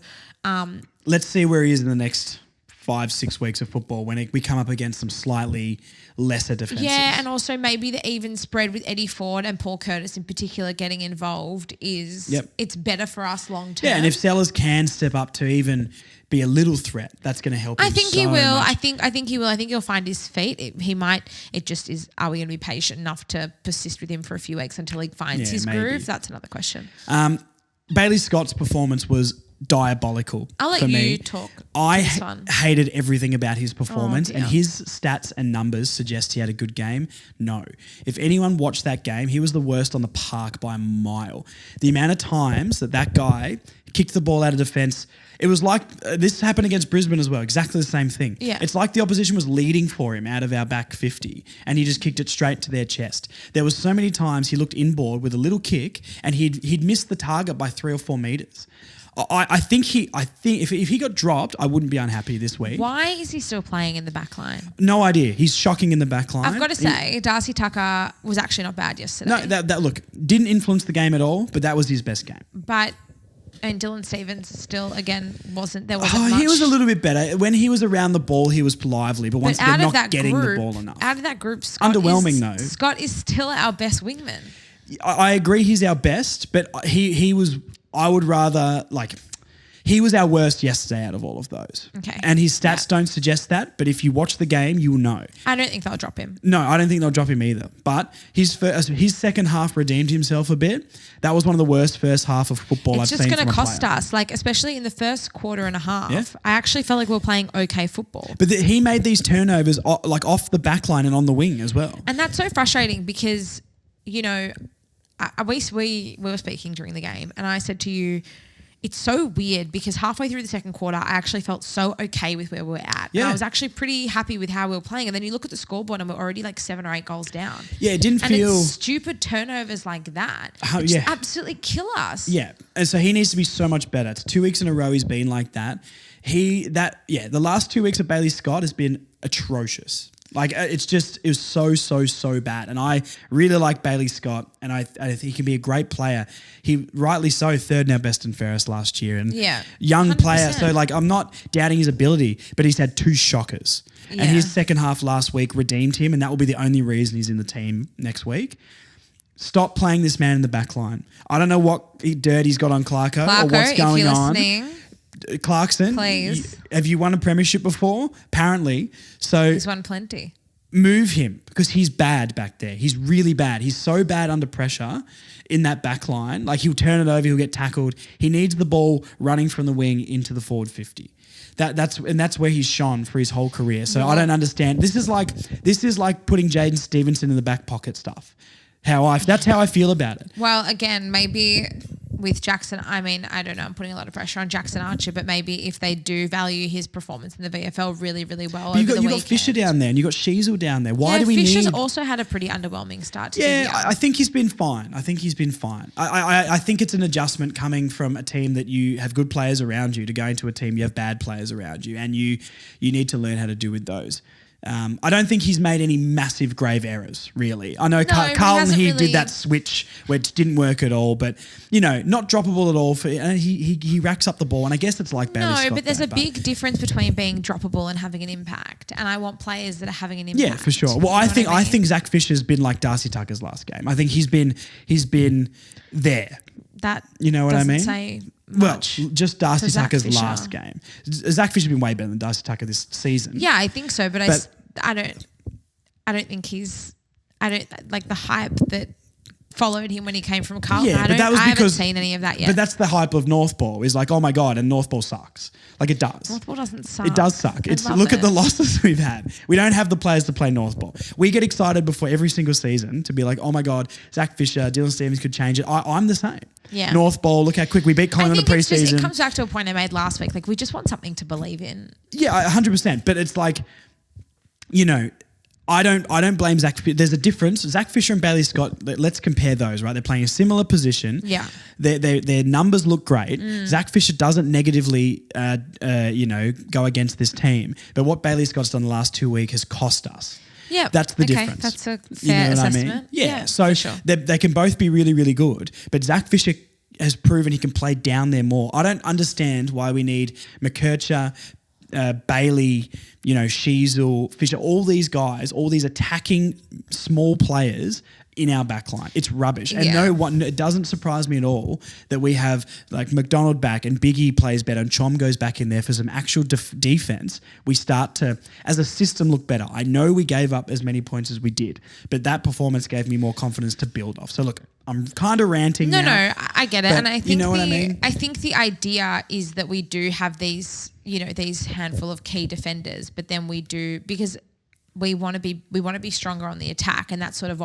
Let's see where he is in the next 5-6 weeks of football when we come up against some slightly lesser defenses. Yeah, and also maybe the even spread with Eddie Ford and Paul Curtis in particular getting involved it's better for us long term. Yeah, and if Sellers can step up to even be a little threat, that's going to help him. I think so he will. much. I think he will. I think he'll find his feet. It just is, are we going to be patient enough to persist with him for a few weeks until he finds his groove? That's another question. Bailey Scott's performance was diabolical. I'll let for you me. talk. I hated everything about his performance, dear. and his stats and numbers suggest he had a good game. No. If anyone watched that game, he was the worst on the park by a mile. The amount of times that guy kicked the ball out of defence, it was like this happened against Brisbane as well, exactly the same thing. Yeah. It's like the opposition was leading for him out of our back 50 and he just kicked it straight to their chest. There was so many times he looked inboard with a little kick and he'd missed the target by 3 or 4 metres. I think if he got dropped, I wouldn't be unhappy this week. Why is he still playing in the back line? No idea. He's shocking in the back line. I've got to say, Darcy Tucker was actually not bad yesterday. No, that look, didn't influence the game at all, but that was his best game. And Dylan Stevens still, again, wasn't much. He was a little bit better. When he was around the ball, he was lively, but once again, not getting the ball enough. Out of that group, Scott underwhelming though. Scott is still our best wingman. I agree he's our best, but he was, I would rather, like, He was our worst yesterday out of all of those. Okay. And his stats don't suggest that, but if you watch the game, you will know. I don't think they'll drop him. No, I don't think they'll drop him either. But his second half redeemed himself a bit. That was one of the worst first half of football I've seen from a player. It's just going to cost us, like especially in the first quarter and a half. Yeah. I actually felt like we were playing okay football. But he made these turnovers like off the back line and on the wing as well. And that's so frustrating because, you know, we were speaking during the game and I said to you, it's so weird because halfway through the second quarter, I actually felt so okay with where we were at. Yeah. And I was actually pretty happy with how we were playing. And then you look at the scoreboard and we're already like 7 or 8 goals down. Yeah, it didn't feel... And it's stupid turnovers like that. Just absolutely kill us. Yeah, and so he needs to be so much better. It's 2 weeks in a row he's been like that. The last 2 weeks of Bailey Scott has been atrocious. Like it was so bad. And I really like Bailey Scott, and I think he can be a great player. He rightly so, third now best and fairest last year, and young 100%. Player. So like I'm not doubting his ability, but he's had 2 shockers, and his second half last week redeemed him, and that will be the only reason he's in the team next week. Stop playing this man in the back line. I don't know what dirt he's got on Clarko or what's going if you're on. Listening. Clarkson, please. Have you won a premiership before? Apparently. So he's won plenty. Move him because he's bad back there. He's really bad. He's so bad under pressure in that back line. Like he'll turn it over, he'll get tackled. He needs the ball running from the wing into the forward 50. That's where he's shone for his whole career. So I don't understand. This is like putting Jaden Stevenson in the back pocket stuff. That's how I feel about it. Well, again, maybe with Jackson, I mean, I don't know, I'm putting a lot of pressure on Jackson Archer, but maybe if they do value his performance in the VFL really, really well over the weekend. You got Fisher down there and you got Sheez down there. Why do we Fisher's need... also had a pretty underwhelming start to the year. I think he's been fine. I think it's an adjustment coming from a team that you have good players around you to going to a team you have bad players around you, and you need to learn how to do with those. I don't think he's made any massive grave errors, really. I know Carlton did that switch where it didn't work at all, but, you know, not droppable at all. And he racks up the ball, and I guess it's like Bailey Scott. No, but there's a big difference between being droppable and having an impact, and I want players that are having an impact. Yeah, for sure. Well, I think Zach Fisher's been like Darcy Tucker's last game. I think he's been there. That you know what I mean? Say much just Darcy Tucker's last game. Zach Fisher's been way better than Darcy Tucker this season. Yeah, I think so, but I don't think I don't like the hype that followed him when he came from Carlton. Yeah, I haven't seen any of that yet. But that's the hype of Northball, is like, oh my God, and Northball sucks. Like it does. Northball doesn't suck. It does suck. Look at the losses we've had. We don't have the players to play Northball. We get excited before every single season to be like, oh my God, Zach Fisher, Dylan Stevens could change it. I'm the same. Yeah. Northball, look how quick we beat Collingwood in the preseason. It comes back to a point I made last week. Like we just want something to believe in. Yeah, 100%. But it's like, you know, I don't blame Zach. There's a difference. Zach Fisher and Bailey Scott, let's compare those, right? They're playing a similar position. Yeah. Their numbers look great. Zach Fisher doesn't negatively, go against this team. But what Bailey Scott's done the last 2 weeks has cost us. Yeah. That's the difference. That's a fair assessment. I mean? Yeah. So sure. They can both be really, really good. But Zach Fisher has proven he can play down there more. I don't understand why we need McKercher, Bailey, Sheez, Fisher, all these guys, all these attacking small players in our backline. It's rubbish. And it doesn't surprise me at all that we have like McDonald back and Biggie plays better and Chom goes back in there for some actual defense. We start to, as a system, look better. I know we gave up as many points as we did, but that performance gave me more confidence to build off. So look, I'm kind of ranting now. No, I get it. And I think you know what I mean? I think the idea is that we do have these, these handful of key defenders, but then we do, because we want to be stronger on the attack, and that's sort of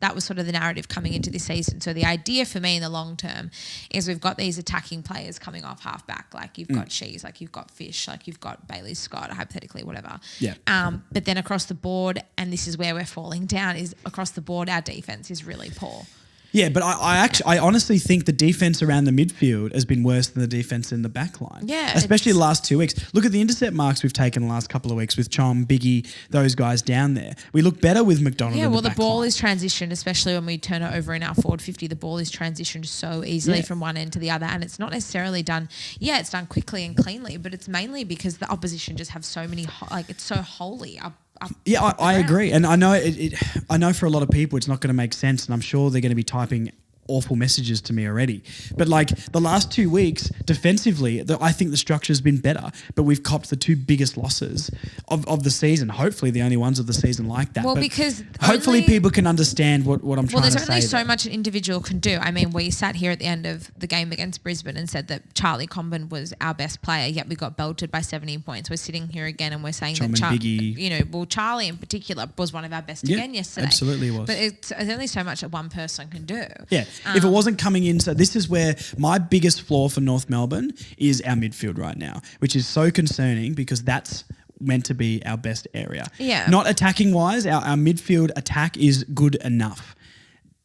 that was sort of the narrative coming into this season. So the idea for me in the long term is we've got these attacking players coming off halfback, like you've got Sheez, like you've got Fish, like you've got Bailey Scott, hypothetically, whatever. Yeah. But then across the board, and this is where we're falling down, is across the board our defense is really poor. Yeah, but I honestly think the defense around the midfield has been worse than the defense in the back line. Yeah. Especially the last 2 weeks. Look at the intercept marks we've taken the last couple of weeks with Chom, Biggie, those guys down there. We look better with McDonald in the back ball line. is transitioned, especially when we turn it over in our forward 50. The ball is transitioned so easily from one end to the other, and it's not necessarily done. Yeah, it's done quickly and cleanly, but it's mainly because the opposition just have so many, it's so wholly up. Yeah, I agree, and I know I know for a lot of people it's not going to make sense, and I'm sure they're going to be typing awful messages to me already. But like the last 2 weeks, defensively, I think the structure's been better, but we've copped the 2 biggest losses of the season. Hopefully the only ones of the season like that. Well, but because hopefully people can understand what I'm trying to say. Well, there's only so there. much an individual can do. I mean, we sat here at the end of the game against Brisbane and said that Charlie Comben was our best player, yet we got belted by 17 points. We're sitting here again and we're saying Chom that and Biggie. Charlie in particular was one of our best Yeah, again yesterday. absolutely was. But it's only so much that one person can do. Yeah, if it wasn't coming in, so this is where my biggest flaw for North Melbourne is our midfield right now, which is so concerning because that's meant to be our best area. Yeah. Not attacking wise, our midfield attack is good enough.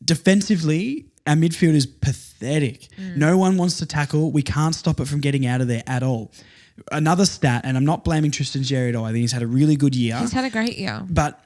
Defensively, our midfield is pathetic. No one wants to tackle. We can't stop it from getting out of there at all. Another stat, and I'm not blaming Tristan Jerry at all. I think he's had a really good year. He's had a great year. But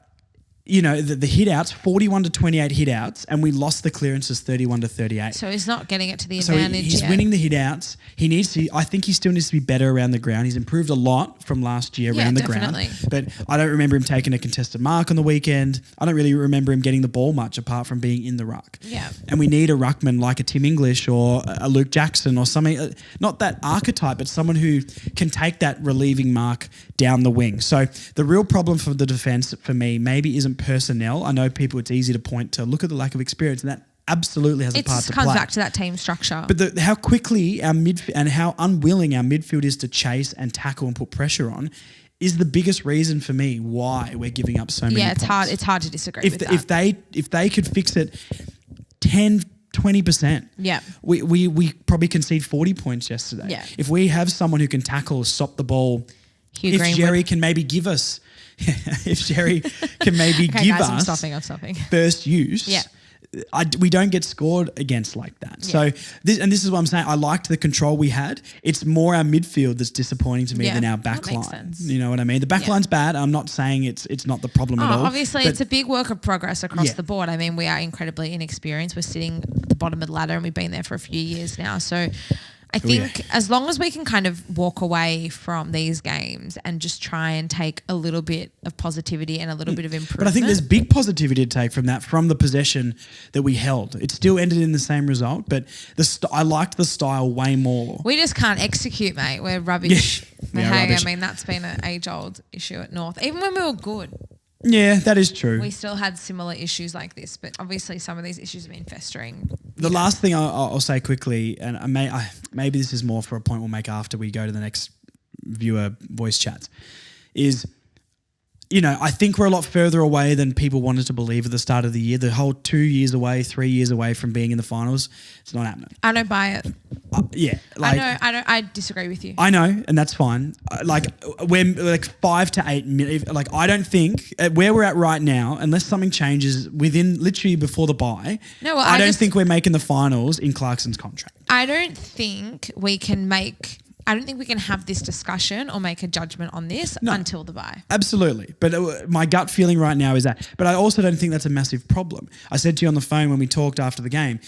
the hit outs, 41 to 28 hit outs, and we lost the clearances 31 to 38. So he's not getting it to the So advantage he's yet. winning the hit outs. I think he still needs to be better around the ground. He's improved a lot from last year around the definitely. ground. But I don't remember him taking a contested mark on the weekend. I don't really remember him getting the ball much apart from being in the ruck. Yeah. And we need a ruckman like a Tim English or a Luke Jackson or something, not that archetype, but someone who can take that relieving mark down the wing. So the real problem for the defence for me maybe isn't personnel. I know it's easy to point to look at the lack of experience, and that absolutely has a part to play. It comes back to that team structure. But how quickly our midfield and how unwilling our midfield is to chase and tackle and put pressure on is the biggest reason for me why we're giving up so many points. It's hard to disagree with that. If they could fix it 10, 20%. Yeah. We probably concede 40 points yesterday. Yeah. If we have someone who can tackle, stop the ball, Hugh if Greenwood. Jerry can maybe give us if Jerry can maybe Okay, give guys, us I'm stopping. first use, Yeah. we don't get scored against like that. Yeah. So this is what I'm saying. I liked the control we had. It's more our midfield that's disappointing to me Yeah, than our that back makes line. sense. You know what I mean? The back line's bad. I'm not saying it's not the problem at all. Obviously, but it's a big work of progress across Yeah. the board. I mean, we are incredibly inexperienced. We're sitting at the bottom of the ladder and we've been there for a few years now. So I think as long as we can kind of walk away from these games and just try and take a little bit of positivity and a little bit of improvement. But I think there's big positivity to take from that, from the possession that we held. It still ended in the same result, but I liked the style way more. We just can't execute, mate. We're rubbish. But Yeah, hey, rubbish. I mean, that's been an age-old issue at North. Even when we were good, Yeah, that is true. we still had similar issues like this. But obviously some of these issues have been festering. The last thing I'll say quickly, and maybe this is more for a point we'll make after we go to the next viewer voice chats, is, I think we're a lot further away than people wanted to believe at the start of the year. The whole 2 years away, 3 years away from being in the finals, it's not happening. I don't buy it. Yeah. I disagree with you. I know, and that's fine. We're like 5 to 8 minutes. Like, I don't think where we're at right now, unless something changes within literally before the bye, No, well, I I don't just- think we're making the finals in Clarkson's contract. I don't think we can have this discussion or make a judgment on this until the bye. Absolutely. But my gut feeling right now is that. But I also don't think that's a massive problem. I said to you on the phone when we talked after the game,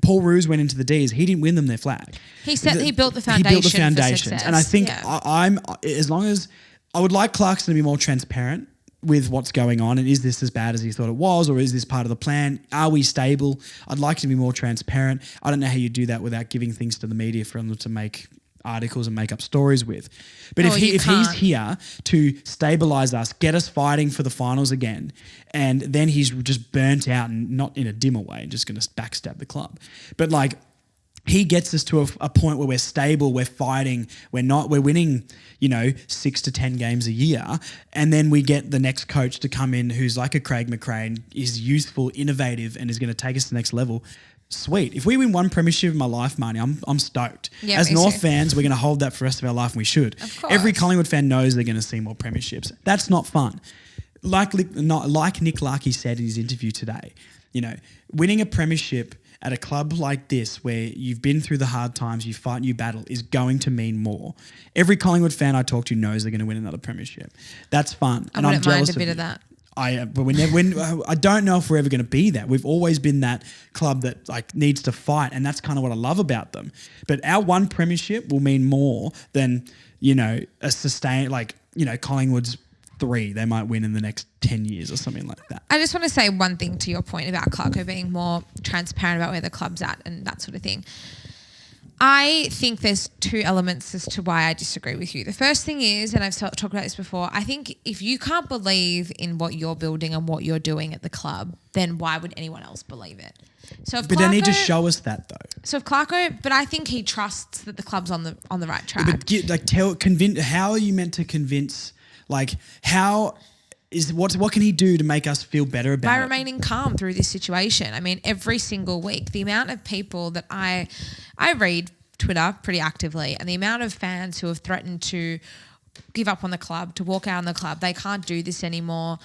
Paul Roos went into the D's. He didn't win them their flag. He built the foundation for success. And I think Yeah. as long as I would like Clarkson to be more transparent with what's going on, and is this as bad as he thought it was, or is this part of the plan? Are we stable? I'd like to be more transparent. I don't know how you do that without giving things to the media for them to make articles and make up stories with. But if he's here to stabilise us, get us fighting for the finals again, and then he's just burnt out, and not in a dimmer way, just going to backstab the club. But he gets us to a point where we're stable, we're fighting, we're winning, 6 to 10 games a year. And then we get the next coach to come in who's like a Craig McRae, is youthful, innovative, and is going to take us to the next level. Sweet. If we win one premiership in my life, Marnie, I'm stoked. Yeah, As me North too. fans, we're going to hold that for the rest of our life, and we should. Of course. Every Collingwood fan knows they're going to see more premierships. That's not fun. Like Nick Larkey said in his interview today, winning a premiership at a club like this, where you've been through the hard times, you fight and you battle, is going to mean more. Every Collingwood fan I talk to knows they're going to win another premiership. That's fun. I and I'm wouldn't jealous mind a bit you. of that. But I don't know if we're ever going to be that. We've always been that club that needs to fight, and that's kind of what I love about them. But our one premiership will mean more than a sustained Collingwood's 3. They might win in the next 10 years or something like that. I just want to say one thing to your point about Clarko being more transparent about where the club's at and that sort of thing. I think there's 2 elements as to why I disagree with you. The first thing is, and I've talked about this before, I think if you can't believe in what you're building and what you're doing at the club, then why would anyone else believe it? So if But they need to show us that though. So if Clarko, but I think he trusts that the club's on the right track. But how are you meant to convince, like what can he do to make us feel better about by it? remaining calm through this situation. I mean, every single week, the amount of people that I read Twitter pretty actively, and the amount of fans who have threatened to give up on the club, to walk out on the club, they can't do this anymore.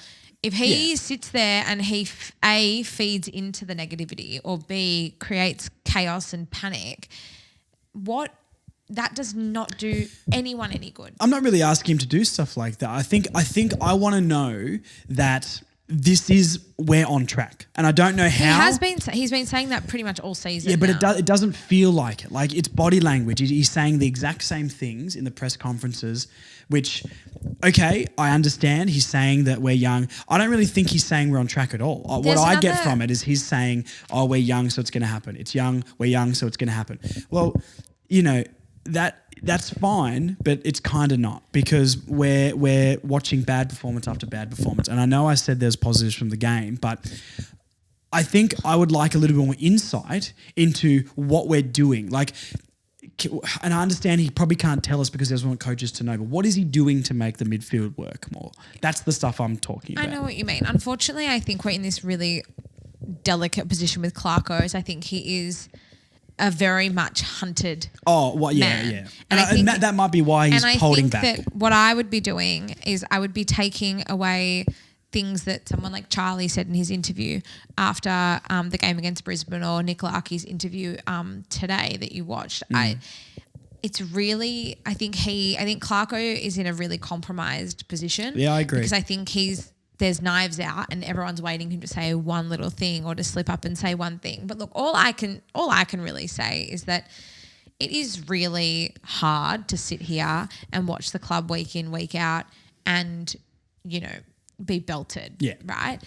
If he sits there and he A, feeds into the negativity, or B, creates chaos and panic, that does not do anyone any good. I'm not really asking him to do stuff like that. I think I want to know that we're on track, and I don't know how. He's been saying that pretty much all season. Yeah, but it doesn't feel like it. Like, it's body language. He's saying the exact same things in the press conferences, which, okay, I understand. He's saying that we're young. I don't really think he's saying we're on track at all. What I get from it is he's saying, oh, we're young, so it's going to happen. It's young, we're young, so it's going to happen. Well, that's fine, but it's kind of not, because we're watching bad performance after bad performance. And I know I said there's positives from the game, but I think I would like a little bit more insight into what we're doing. Like, and I understand he probably can't tell us because he doesn't want coaches to know, but what is he doing to make the midfield work more? That's the stuff I'm talking about. I know what you mean. Unfortunately, I think we're in this really delicate position with Clarko. I think he is a very much hunted man. And that might be why he's holding back. And I think that what I would be doing is I would be taking away things that someone like Charlie said in his interview after the game against Brisbane, or Nick Larkey's interview today that you watched. I think Clarko is in a really compromised position. Yeah, I agree. Because I think there's knives out and everyone's waiting him to say one little thing or to slip up and say one thing. But look, all I can really say is that it is really hard to sit here and watch the club week in, week out and, be belted, right?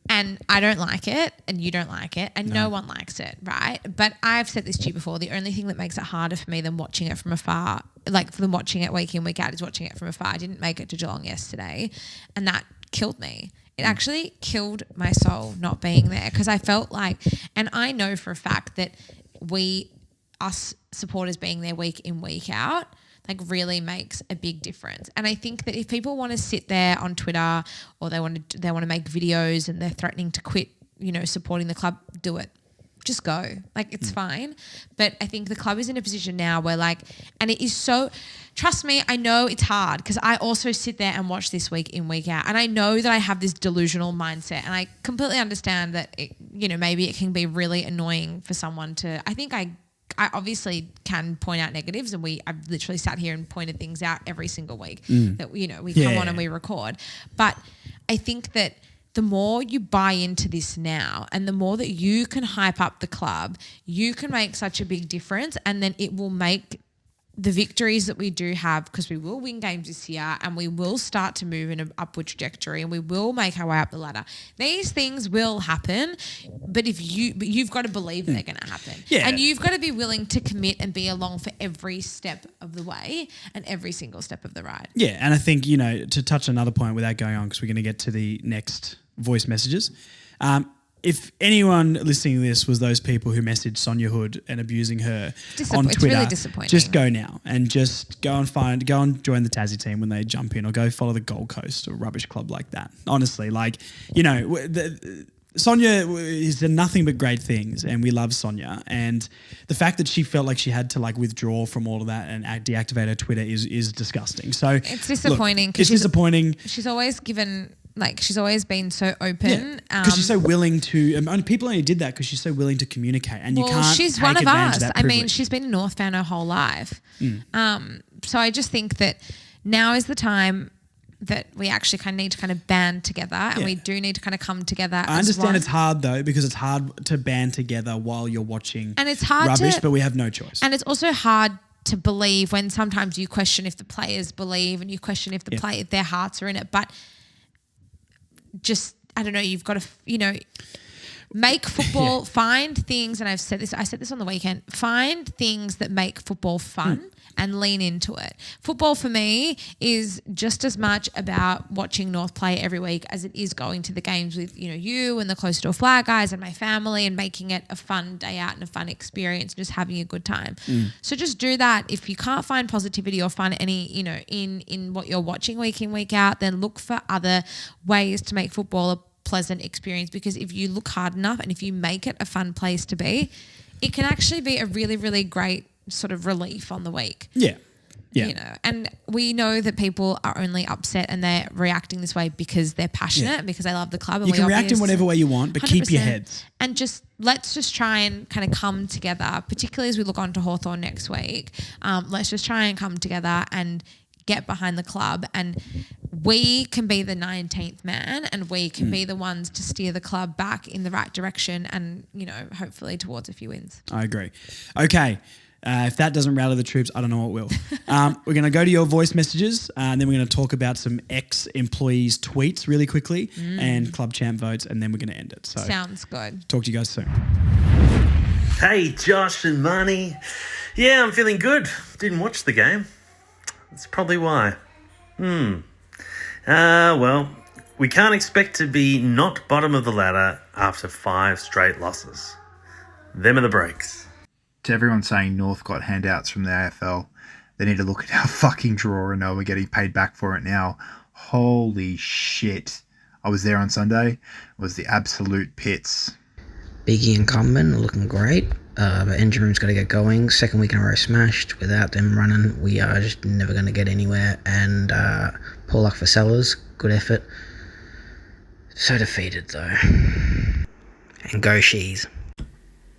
And I don't like it, and you don't like it, and no one likes it, right? But I've said this to you before, the only thing that makes it harder for me than watching it from afar, like for them watching it week in, week out, is watching it from afar. I didn't make it to Geelong yesterday, and that killed me. It actually killed my soul not being there, because I felt like, and I know for a fact that us supporters being there week in, week out, like, really makes a big difference. And I think that if people want to sit there on Twitter, or they want to make videos and they're threatening to quit, supporting the club, do it. Just go. Like, it's fine. But I think the club is in a position now where, like, and it is so, trust me, I know it's hard, because I also sit there and watch this week in, week out. And I know that I have this delusional mindset, and I completely understand that, maybe it can be really annoying for someone to, I think I obviously can point out negatives, and I've literally sat here and pointed things out every single week that, we come on and we record. But I think that the more you buy into this now, and the more that you can hype up the club, you can make such a big difference, and then it will make the victories that we do have, because we will win games this year, and we will start to move in an upward trajectory, and we will make our way up the ladder. These things will happen, but you've got to believe they're going to happen. Yeah. And you've got to be willing to commit and be along for every step of the way and every single step of the ride. Yeah, and I think, to touch another point without going on, because we're going to get to the next voice messages. If anyone listening to this was those people who messaged Sonia Hood and abusing her on Twitter, it's really disappointing. Just go now and just go and join the Tassie team when they jump in, or go follow the Gold Coast or a rubbish club like that. Honestly, Sonia has done nothing but great things, and we love Sonia. And the fact that she felt like she had to withdraw from all of that and deactivate her Twitter is disgusting. So it's disappointing. Look, it's disappointing. She's always she's always been so open. Because she's so willing to, and people only did that because she's so willing to communicate, and you can't she's take one of advantage us. of that privilege. I mean, she's been a North fan her whole life. So I just think that now is the time that we actually kind of need to band together, and we do need to come together. I understand it's hard though, because it's hard to band together while you're watching and it's hard rubbish, but we have no choice. And it's also hard to believe when sometimes you question if the players believe and you question if their hearts are in it. But just, I don't know, you've got to, make football, find things, and I said this on the weekend, find things that make football fun and lean into it. Football for me is just as much about watching North play every week as it is going to the games with, you and the Close Door Flag guys and my family and making it a fun day out and a fun experience, just having a good time. So just do that. If you can't find positivity or fun in what you're watching week in, week out, then look for other ways to make football a pleasant experience, because if you look hard enough and if you make it a fun place to be, it can actually be a really, really great sort of relief on the week. Yeah. And we know that people are only upset and they're reacting this way because they're passionate, because they love the club. And you can react in whatever way you want, but keep your heads. And let's just try and kind of come together, particularly as we look on to Hawthorn next week. Let's just try and come together and get behind the club, and we can be the 19th man, and we can be the ones to steer the club back in the right direction and, hopefully towards a few wins. I agree. Okay. If that doesn't rally the troops, I don't know what will. We're going to go to your voice messages, and then we're going to talk about some ex-employees' tweets really quickly and club champ votes, and then we're going to end it. So sounds good. Talk to you guys soon. Hey, Josh and Marnie. Yeah, I'm feeling good. Didn't watch the game. That's probably why. Well, we can't expect to be not bottom of the ladder after 5 straight losses. Them are the breaks. To everyone saying North got handouts from the AFL, they need to look at our fucking draw and know we're getting paid back for it now. Holy shit. I was there on Sunday. It was the absolute pits. Biggie and Comben are looking great. But engine room's got to get going. Second week in a row smashed. Without them running, we are just never going to get anywhere. And poor luck for Sellers. Good effort. So defeated though. And go Sheez.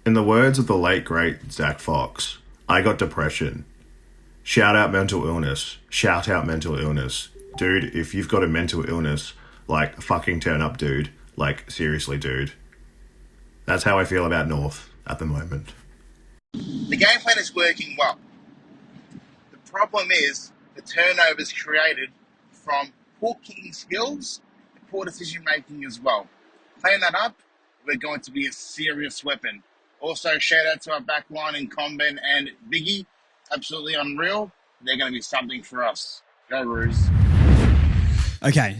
In the words of the late great Zach Fox, I got depression. Shout out mental illness. Shout out mental illness. Dude, if you've got a mental illness, fucking turn up, dude. Seriously, dude. That's how I feel about North at the moment. The game plan is working well. The problem is the turnovers created from poor kicking skills and poor decision making as well. Playing that up, we're going to be a serious weapon. Also, shout out to our back line in Comben and Biggie. Absolutely unreal. They're going to be something for us. Go Roos. Okay.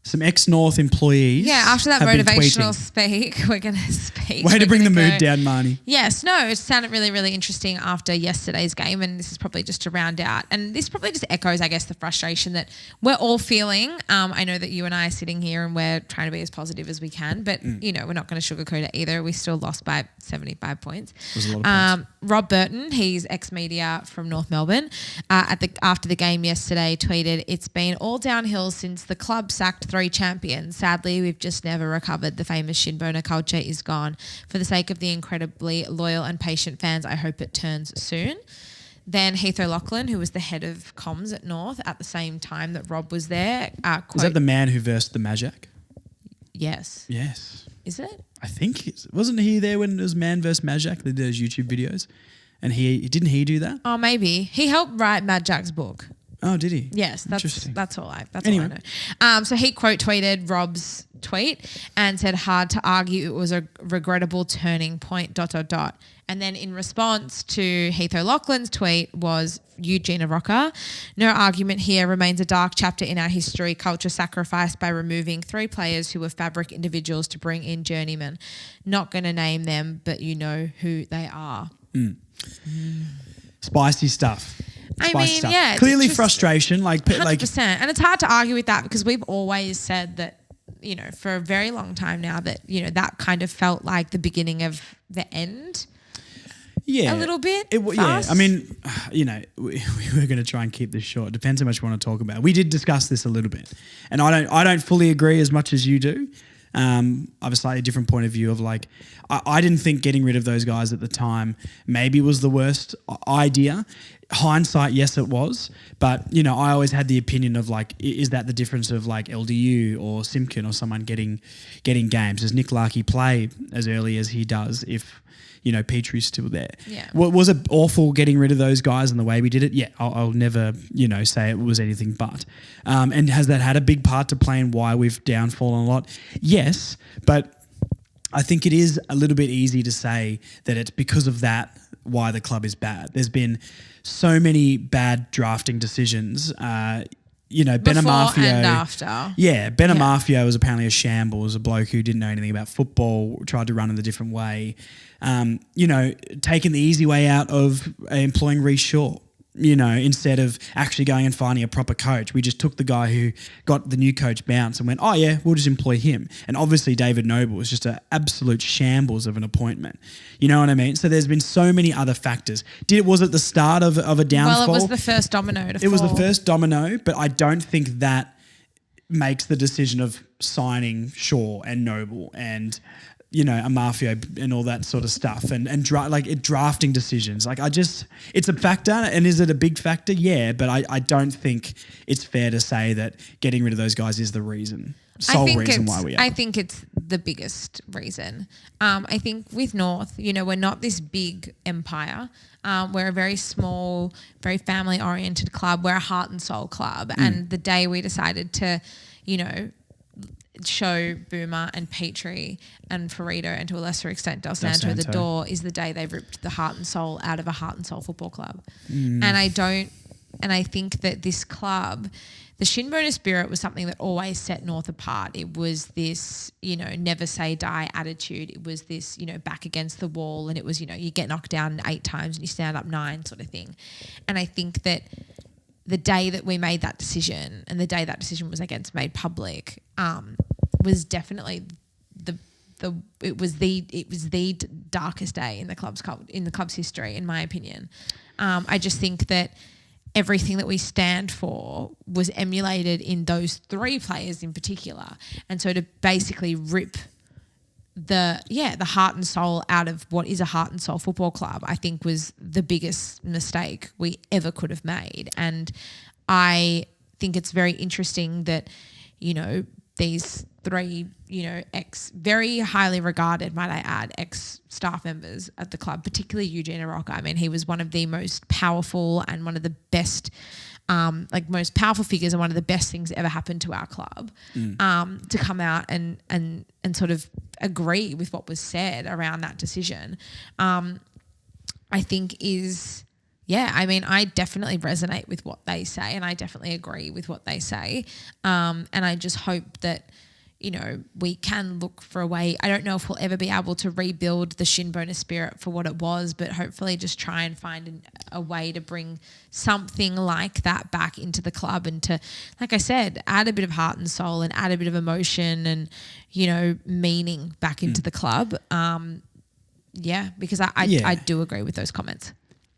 Some ex-North employees. Yeah, after that have been motivational tweeting. speak, we're going to speak. Way to bring the mood down, Marnie. Yes, no, it sounded really, really interesting after yesterday's game, and this is probably just to round out. And this probably just echoes, I guess, the frustration that we're all feeling. I know that you and I are sitting here and we're trying to be as positive as we can, but, we're not going to sugarcoat it either. We still lost by 75 points. It was a lot of points. Rob Burton, he's ex-media from North Melbourne, after the game yesterday tweeted, "It's been all downhill since the club sacked 3 champions. Sadly, we've just never recovered. The famous shinboner culture is gone. For the sake of the incredibly loyal and patient fans, I hope it turns soon." Then Heath O'Loughlin, who was the head of comms at North at the same time that Rob was there. Is that the man who versed the Majak? Yes. Yes. Is it? I think wasn't he there when it was Man vs Majak? They did those YouTube videos, and didn't he do that? Oh, maybe he helped write Mad Jack's book. Oh, did he? Yes, that's all I know. So he quote tweeted Rob's tweet and said, "Hard to argue it was a regrettable turning point, ... And then in response to Heath O'Loughlin's tweet was Eugenia Rocker, "No argument here, remains a dark chapter in our history. Culture sacrificed by removing 3 players who were fabric individuals to bring in journeymen. Not going to name them, but you know who they are." Spicy stuff. Yeah. Clearly frustration. 100%. And it's hard to argue with that because we've always said that, for a very long time now that, that kind of felt like the beginning of the end. Yeah. A little bit. Yeah. I mean, we were going to try and keep this short. Depends how much we want to talk about. We did discuss this a little bit. And I don't fully agree as much as you do. I have a slightly different point of view of I didn't think getting rid of those guys at the time maybe was the worst idea. hindsight, yes, it was. But, you know, I always had the opinion of like, is that the difference of like LDU or Simpkin or someone getting games? Does Nick Larkey play as early as he does if, you know, Petrie's still there? Yeah. Was it awful getting rid of those guys and the way we did it? Yeah, I'll never, you know, say it was anything but. And has that had a big part to play in why we've downfallen a lot? Yes, but I think it is a little bit easy to say that it's because of that why the club is bad. There's been so many bad drafting decisions. You know, Before Benamafio and after. Yeah, Benamafio was apparently a shambles, a bloke who didn't know anything about football, tried to run in a different way. You know, taking the easy way out of employing Reece Shaw. You know, instead of actually going and finding a proper coach, we just took the guy who got the new coach bounce and went, oh yeah, we'll just employ him. And obviously David Noble was just an absolute shambles of an appointment. You know what I mean? So there's been so many other factors. Was it the start of a downfall? Well, it was the first domino to fall. It was the first domino, but I don't think that makes the decision of signing Shaw and Noble and, you know, a Mafia and all that sort of stuff and drafting decisions. Like it's a factor, and is it a big factor? Yeah, but I don't think it's fair to say that getting rid of those guys is the sole reason why we are. I think it's the biggest reason. I think with North, you know, we're not this big empire. We're a very small, very family-oriented club. We're a heart and soul club. And the day we decided to, you know, show Boomer and Petrie and Farito and to a lesser extent Del Santo the door is the day they ripped the heart and soul out of a heart and soul football club. And I think that this club, the Shinboner spirit was something that always set North apart. It was this, you know, never say die attitude. It was this, you know, back against the wall, and it was, you know, you get knocked down 8 times and you stand up 9 sort of thing. And I think that the day that we made that decision and the day that decision was made public, was definitely it was the darkest day in the club's history, in my opinion. I just think that everything that we stand for was emulated in those 3 players in particular, and so to basically rip the heart and soul out of what is a heart and soul football club, I think was the biggest mistake we ever could have made. And I think it's very interesting that, you know, these 3, you know, very highly regarded, might I add, ex-staff members at the club, particularly Eugene Aroca. I mean, he was one of the most powerful and one of the best, most powerful figures and one of the best things that ever happened to our club, to come out and sort of agree with what was said around that decision, I think is... Yeah, I mean, I definitely resonate with what they say, and I definitely agree with what they say. And I just hope that, you know, we can look for a way. I don't know if we'll ever be able to rebuild the Shinboner spirit for what it was, but hopefully just try and find a way to bring something like that back into the club and to, like I said, add a bit of heart and soul and add a bit of emotion and, you know, meaning back into the club. Because I do agree with those comments.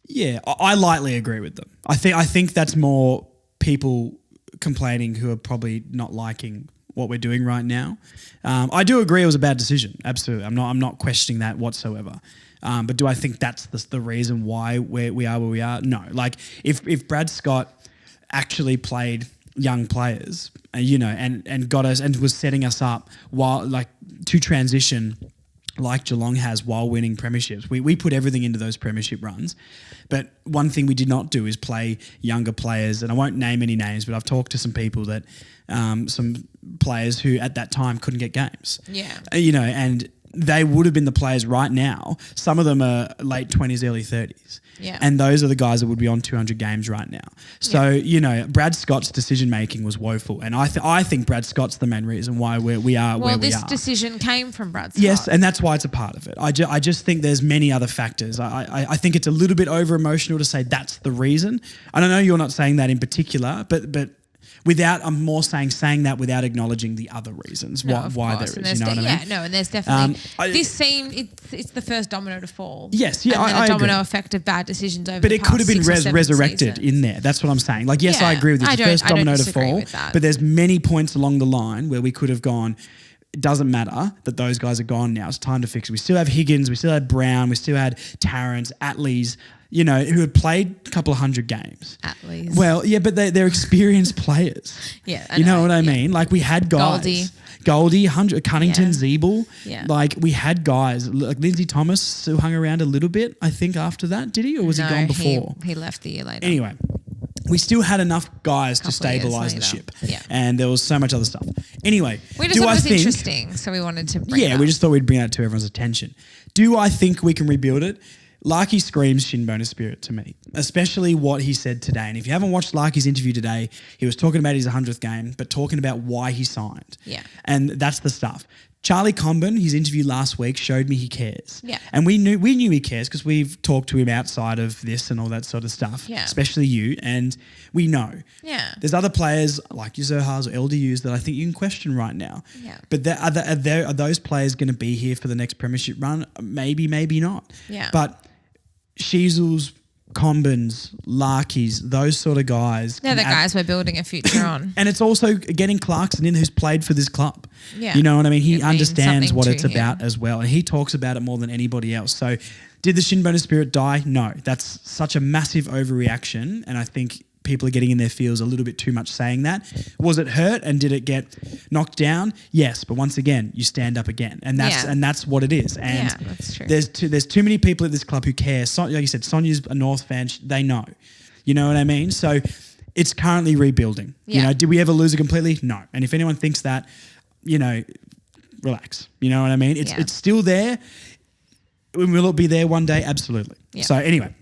Yeah, I lightly agree with them. I think that's more people complaining who are probably not liking what we're doing right now. I do agree it was a bad decision. Absolutely, I'm not questioning that whatsoever. But do I think that's the reason why we are where we are? No. Like if Brad Scott actually played young players, you know, and got us and was setting us up while to transition. Like Geelong has while winning premierships. We put everything into those premiership runs. But one thing we did not do is play younger players, and I won't name any names, but I've talked to some people that, some players who at that time couldn't get games. Yeah. You know, and they would have been the players right now. Some of them are late 20s, early 30s. Yeah. And those are the guys that would be on 200 games right now. So, you know, Brad Scott's decision-making was woeful. And I think Brad Scott's the main reason why we are where we are. Well, this decision came from Brad Scott. Yes, and that's why it's a part of it. I just think there's many other factors. I think it's a little bit over-emotional to say that's the reason. I don't know you're not saying that in particular, but I'm more saying that without acknowledging the other reasons why there is. You know what I mean? Yeah, no, and there's definitely it's the first domino to fall. Yes, yeah, and then I a domino agree. effect of bad decisions over. But the it could have been resurrected seasons. in there. That's what I'm saying. Like, yes, I agree with you. It's the first domino to fall. But there's many points along the line where we could have gone. It doesn't matter that those guys are gone now. It's time to fix it. We still have Higgins. We still had Brown. We still had Terrence, Atlees. you know, who had played a couple of hundred games. At least. Well, yeah, but they're experienced players. Yeah, you know what I mean? Like we had guys. Goldie, Cunnington, Zeeble. Yeah. Like we had guys like Lindsay Thomas who hung around a little bit, I think, after that. Did he? Or was he gone before? He left the year later. Anyway, we still had enough guys to Couple of years stabilise the later. ship. Yeah. And there was so much other stuff. Anyway, We just thought it was interesting, so we wanted to bring it up. we just thought we'd bring that to everyone's attention. Do I think we can rebuild it? Larky screams shin spirit to me, especially what he said today. And if you haven't watched Larky's interview today, he was talking about his 100th game, but talking about why he signed. Yeah. And that's the stuff. Charlie Comben, his interview last week, showed me he cares. Yeah. And we knew he cares because we've talked to him outside of this and all that sort of stuff. Yeah. Especially you. And we know. Yeah. There's other players like your Zerhas or LDUs that I think you can question right now. Yeah. But are those players going to be here for the next premiership run? Maybe, maybe not. Yeah. But Sheezels, Combins, Larkies, those sort of guys. They're the guys we're building a future on. And it's also getting Clarkson in who's played for this club. Yeah. You know what I mean? He It means understands something what to it's him. about as well. And he talks about it more than anybody else. So did the Shinboner spirit die? No. That's such a massive overreaction. And I think people are getting in their feels a little bit too much saying that. Was it hurt and did it get knocked down? Yes. But once again, you stand up again. And that's what it is. And that's true. there's too many people at this club who care. Like you said, Sonia's a North fan. They know. You know what I mean? So it's currently rebuilding. Yeah. You know, did we ever lose it completely? No. And if anyone thinks that, you know, relax. You know what I mean? It's still there. Will it be there one day? Absolutely. Yeah. So anyway,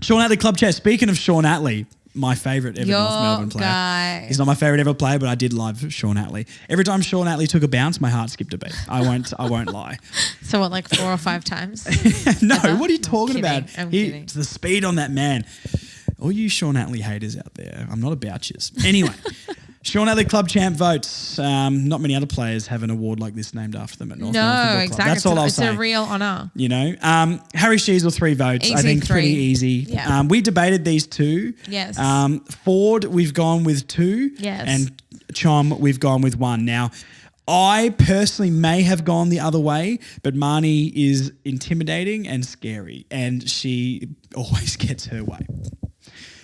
Sean Atley Club Chair. Speaking of Sean Atley, my favourite ever Your North Melbourne player. guy. He's not my favourite ever player, but I did love Sean Atley. Every time Sean Atley took a bounce, my heart skipped a beat. I won't lie. So what, like 4 or 5 times? No, Ever? what are you talking I'm about? kidding. I'm kidding. The speed on that man. All you Sean Atley haters out there, I'm not about yous. Anyway, Sean Atley Club Champ votes. Not many other players have an award like this named after them at North Melbourne Football Club. Exactly. That's all I'll say. It's a real honour. You know, Harry Sheez 3 votes. I Easy think 3. pretty easy. Yeah. We debated these 2. Yes. Ford, we've gone with 2. Yes. And Chom, we've gone with 1. Now, I personally may have gone the other way, but Marnie is intimidating and scary, and she always gets her way.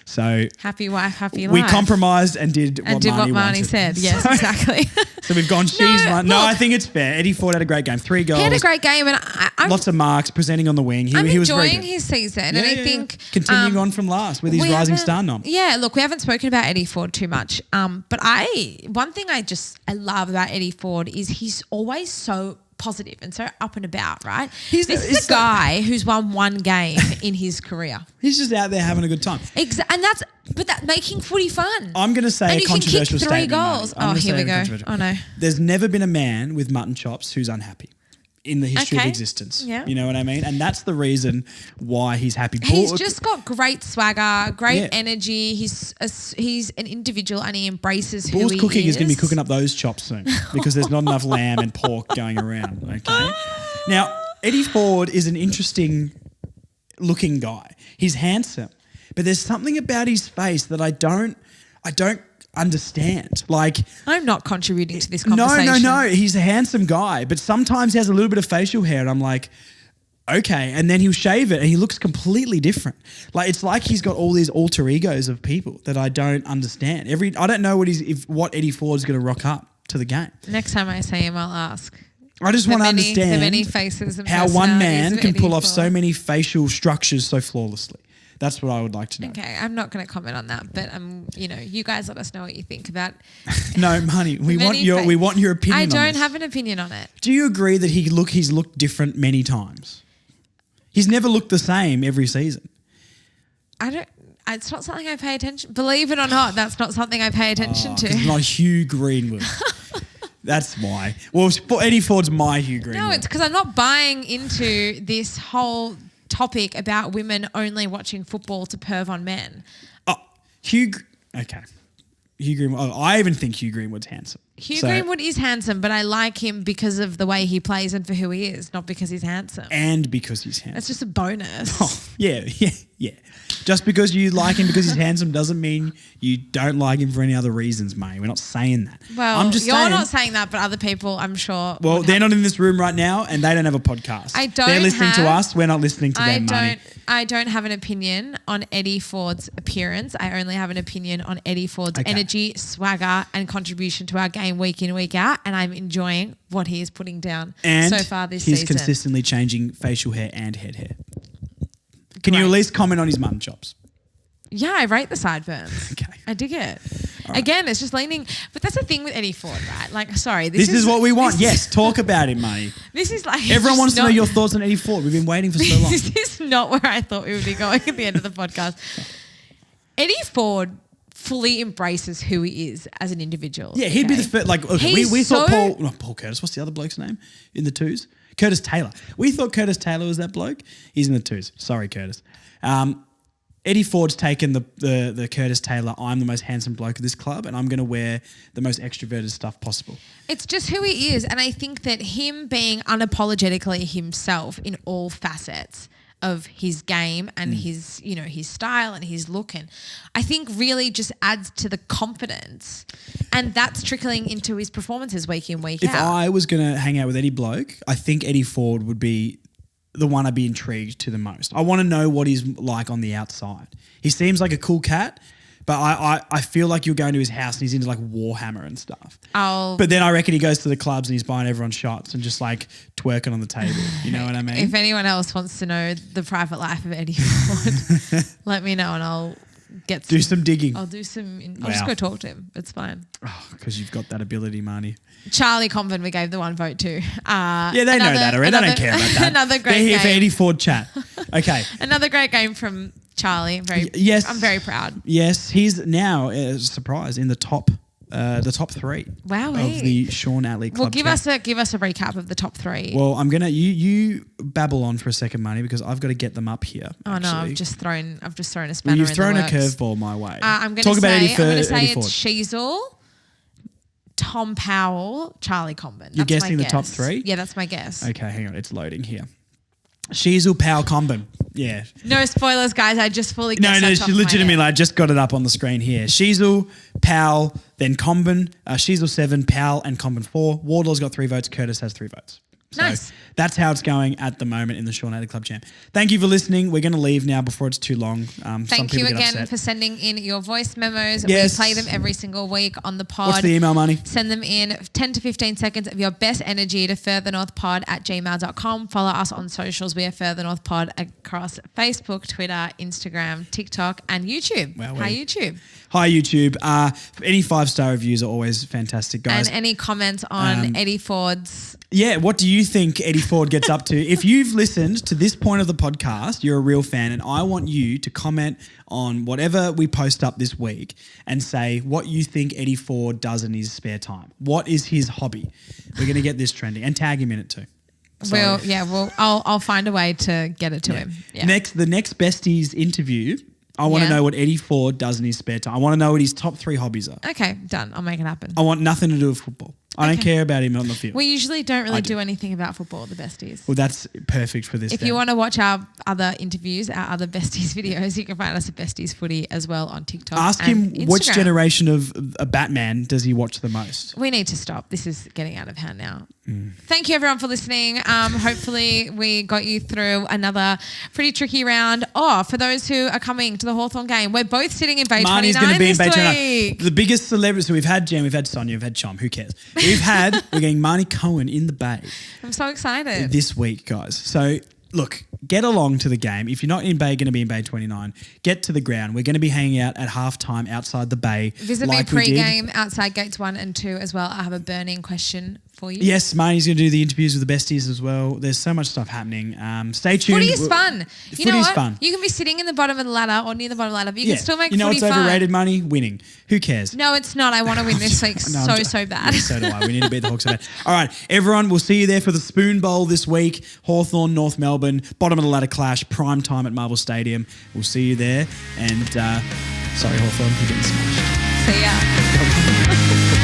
So Happy wife, happy life. we compromised and did what Marnie wanted. said. Yes, exactly. So we've gone Sheez 1. No, look. I think it's fair. Eddie Ford had a great game. 3 goals. He had a great game, and I'm lots of marks, presenting on the wing. I'm He was very enjoying good. his season, and I think continuing on from last with his we rising haven't- star nom. Yeah, look, we haven't spoken about Eddie Ford too much, but one thing I love about Eddie Ford is he's always so positive and so up and about, right? This is a guy who's won 1 game in his career. He's just out there having a good time. And that's making footy fun. I'm going to say and a you can kick controversial 3 statement. goals. Marnie. I'm Oh, gonna here say we a go. controversial- Oh no. There's never been a man with mutton chops who's unhappy in the history of Okay. existence. Yeah. You know what I mean? And that's the reason why he's happy. He's just got great swagger, great Yeah. energy. He's an individual and he embraces who Bull's he Cooking is going to be is. cooking up those chops soon because there's not enough lamb and pork going around. Okay. Now, Eddie Ford is an interesting looking guy. He's handsome, but there's something about his face that I don't understand. Like, I'm not contributing to this conversation. No. He's a handsome guy, but sometimes he has a little bit of facial hair, and I'm like, okay. And then he'll shave it, and he looks completely different. Like it's like he's got all these alter egos of people that I don't understand. I don't know what Eddie Ford's going to rock up to the game. Next time I see him, I'll ask. I just want to understand the many faces and how one man personalities of can Eddie pull off Ford. so many facial structures so flawlessly. That's what I would like to know. Okay, I'm not going to comment on that, but you guys let us know what you think about. No, Marnie, we want your opinion. I on don't this. have an opinion on it. Do you agree that he's looked different many times? He's never looked the same every season. It's not something I pay attention. Believe it or not, that's not something I pay attention to. It's not Hugh Greenwood. That's why. Well, Eddie Ford's my Hugh Greenwood. No, it's because I'm not buying into this whole topic about women only watching football to perv on men. Oh, okay. Hugh Greenwood. Oh, I even think Hugh Greenwood's handsome. Hugh Greenwood is handsome, but I like him because of the way he plays and for who he is, not because he's handsome. And because he's handsome. That's just a bonus. Oh, yeah. Yeah. Just because you like him because he's handsome doesn't mean you don't like him for any other reasons, mate. We're not saying that. Well, I'm just you're saying, not saying that, but other people, I'm sure. well, they're not in this room right now and they don't have a podcast. They're listening to us. We're not listening to them, Marnie. I don't have an opinion on Eddie Ford's appearance. I only have an opinion on Eddie Ford's energy, swagger, and contribution to our game week in, week out. And I'm enjoying what he is putting down so far this season. He's consistently changing facial hair and head hair. Can you at least comment on his mutton chops? Yeah, I rate the sideburns. Okay. I dig it. Right. Again, it's just leaning. But that's the thing with Eddie Ford, right? Like, sorry. This is what we want. Yes, talk about him, Marnie. This is like... Everyone wants to know your thoughts on Eddie Ford. We've been waiting for so long. This is not where I thought we would be going at the end of the podcast. Eddie Ford fully embraces who he is as an individual. Yeah, he'd be the first. Like, okay, we thought Paul Curtis. What's the other bloke's name in the twos? Curtis Taylor. We thought Curtis Taylor was that bloke. He's in the twos. Sorry, Curtis. Eddie Ford's taken the Curtis Taylor, I'm the most handsome bloke of this club and I'm going to wear the most extroverted stuff possible. It's just who he is. And I think that him being unapologetically himself in all facets of his game and his, you know, his style and his look, and I think really just adds to the confidence, and that's trickling into his performances week in, week out. If I was going to hang out with Eddie bloke, I think Eddie Ford would be the one I'd be intrigued to the most. I want to know what he's like on the outside. He seems like a cool cat, but I feel like you're going to his house and he's into like Warhammer and stuff. But then I reckon he goes to the clubs and he's buying everyone shots and just like twerking on the table. You know what I mean? If anyone else wants to know the private life of Eddie Ford, let me know and I'll do some digging. I'll just go talk to him. It's fine. Because you've got that ability, Marnie. Charlie Compton, we gave the one vote to. Yeah, they know that already. They don't care about that. Another great They're here game. for Eddie Ford chat. Okay. Another great game from Charlie. I'm very proud. Yes, he's now, surprise, in the top three of the Sean Atley Club. Well, give us a recap of the top three. Well, I'm gonna you babble on for a second, Marnie, because I've got to get them up here. Oh no, I've just thrown a spanner. You've thrown in a the works. curveball my way. I'm going to say it's Sheezel, Tom Powell, Charlie Combin. You're guessing the top three? Yeah, that's my guess. Okay, hang on, it's loading here. Sheezel, Powell, Combin. Yeah. No spoilers, guys. I just fully guessed No, she legitimately, I just got it up on the screen here. Sheezel, Powell, then Combin. Sheezel 7, Powell, and Combin 4. Wardlaw's got 3 votes. Curtis has 3 votes. So nice. That's how it's going at the moment in the Sean Atley Club Champ. Thank you for listening. We're going to leave now before it's too long. Thank you again for sending in your voice memos. Yes. We play them every single week on the pod. What's the email, Money? Send them in 10 to 15 seconds of your best energy to furthernorthpod@gmail.com. Follow us on socials. We are Further North Pod across Facebook, Twitter, Instagram, TikTok, and YouTube. Wow, Hi, YouTube. Hi, YouTube. Any 5-star reviews are always fantastic, guys. And any comments on Eddie Ford's... Yeah, what do you think Eddie Ford gets up to? If you've listened to this point of the podcast, you're a real fan, and I want you to comment on whatever we post up this week and say what you think Eddie Ford does in his spare time. What is his hobby? We're going to get this trending, and tag him in it too. I'll find a way to get it to him. Yeah. The next Besties interview, I want to know what Eddie Ford does in his spare time. I want to know what his top 3 hobbies are. Okay, done. I'll make it happen. I want nothing to do with football. I don't care about him on the field. We usually don't really do anything about football, the Besties. Well, that's perfect for this. If you want to watch our other interviews, our other Besties videos, you can find us at Besties Footy as well on TikTok. Ask him which generation of a Batman does he watch the most. We need to stop. This is getting out of hand now. Thank you everyone for listening. Hopefully we got you through another pretty tricky round. For those who are coming to the Hawthorn game, we're both sitting in Bay 29 Marnie's going to be in Bay 29. week. The biggest celebrities. So we've had Jen, we've had Sonia, we've had Chom. Who cares? We're getting Marnie Cohen in the Bay. I'm so excited. This week, guys. So look, get along to the game. If you're not in Bay, going to be in Bay 29, get to the ground. We're going to be hanging out at halftime outside the Bay. Visit me pre-game outside gates 1 and 2 as well. I have a burning question for you. Yes, Marnie's going to do the interviews with the Besties as well. There's so much stuff happening. Stay tuned. Footy is fun. You know what? Fun. You can be sitting in the bottom of the ladder or near the bottom of the ladder, but you can still make footy fun. You know what's overrated, Marnie? Winning. Who cares? No, it's not. I want to win this week so bad. Yeah, so do I. We need to beat the Hawks so bad. All right, everyone, we'll see you there for the Spoon Bowl this week. Hawthorn, North Melbourne, bottom of the ladder clash, prime time at Marvel Stadium. We'll see you there. And sorry, Hawthorn, you're getting smashed. See ya.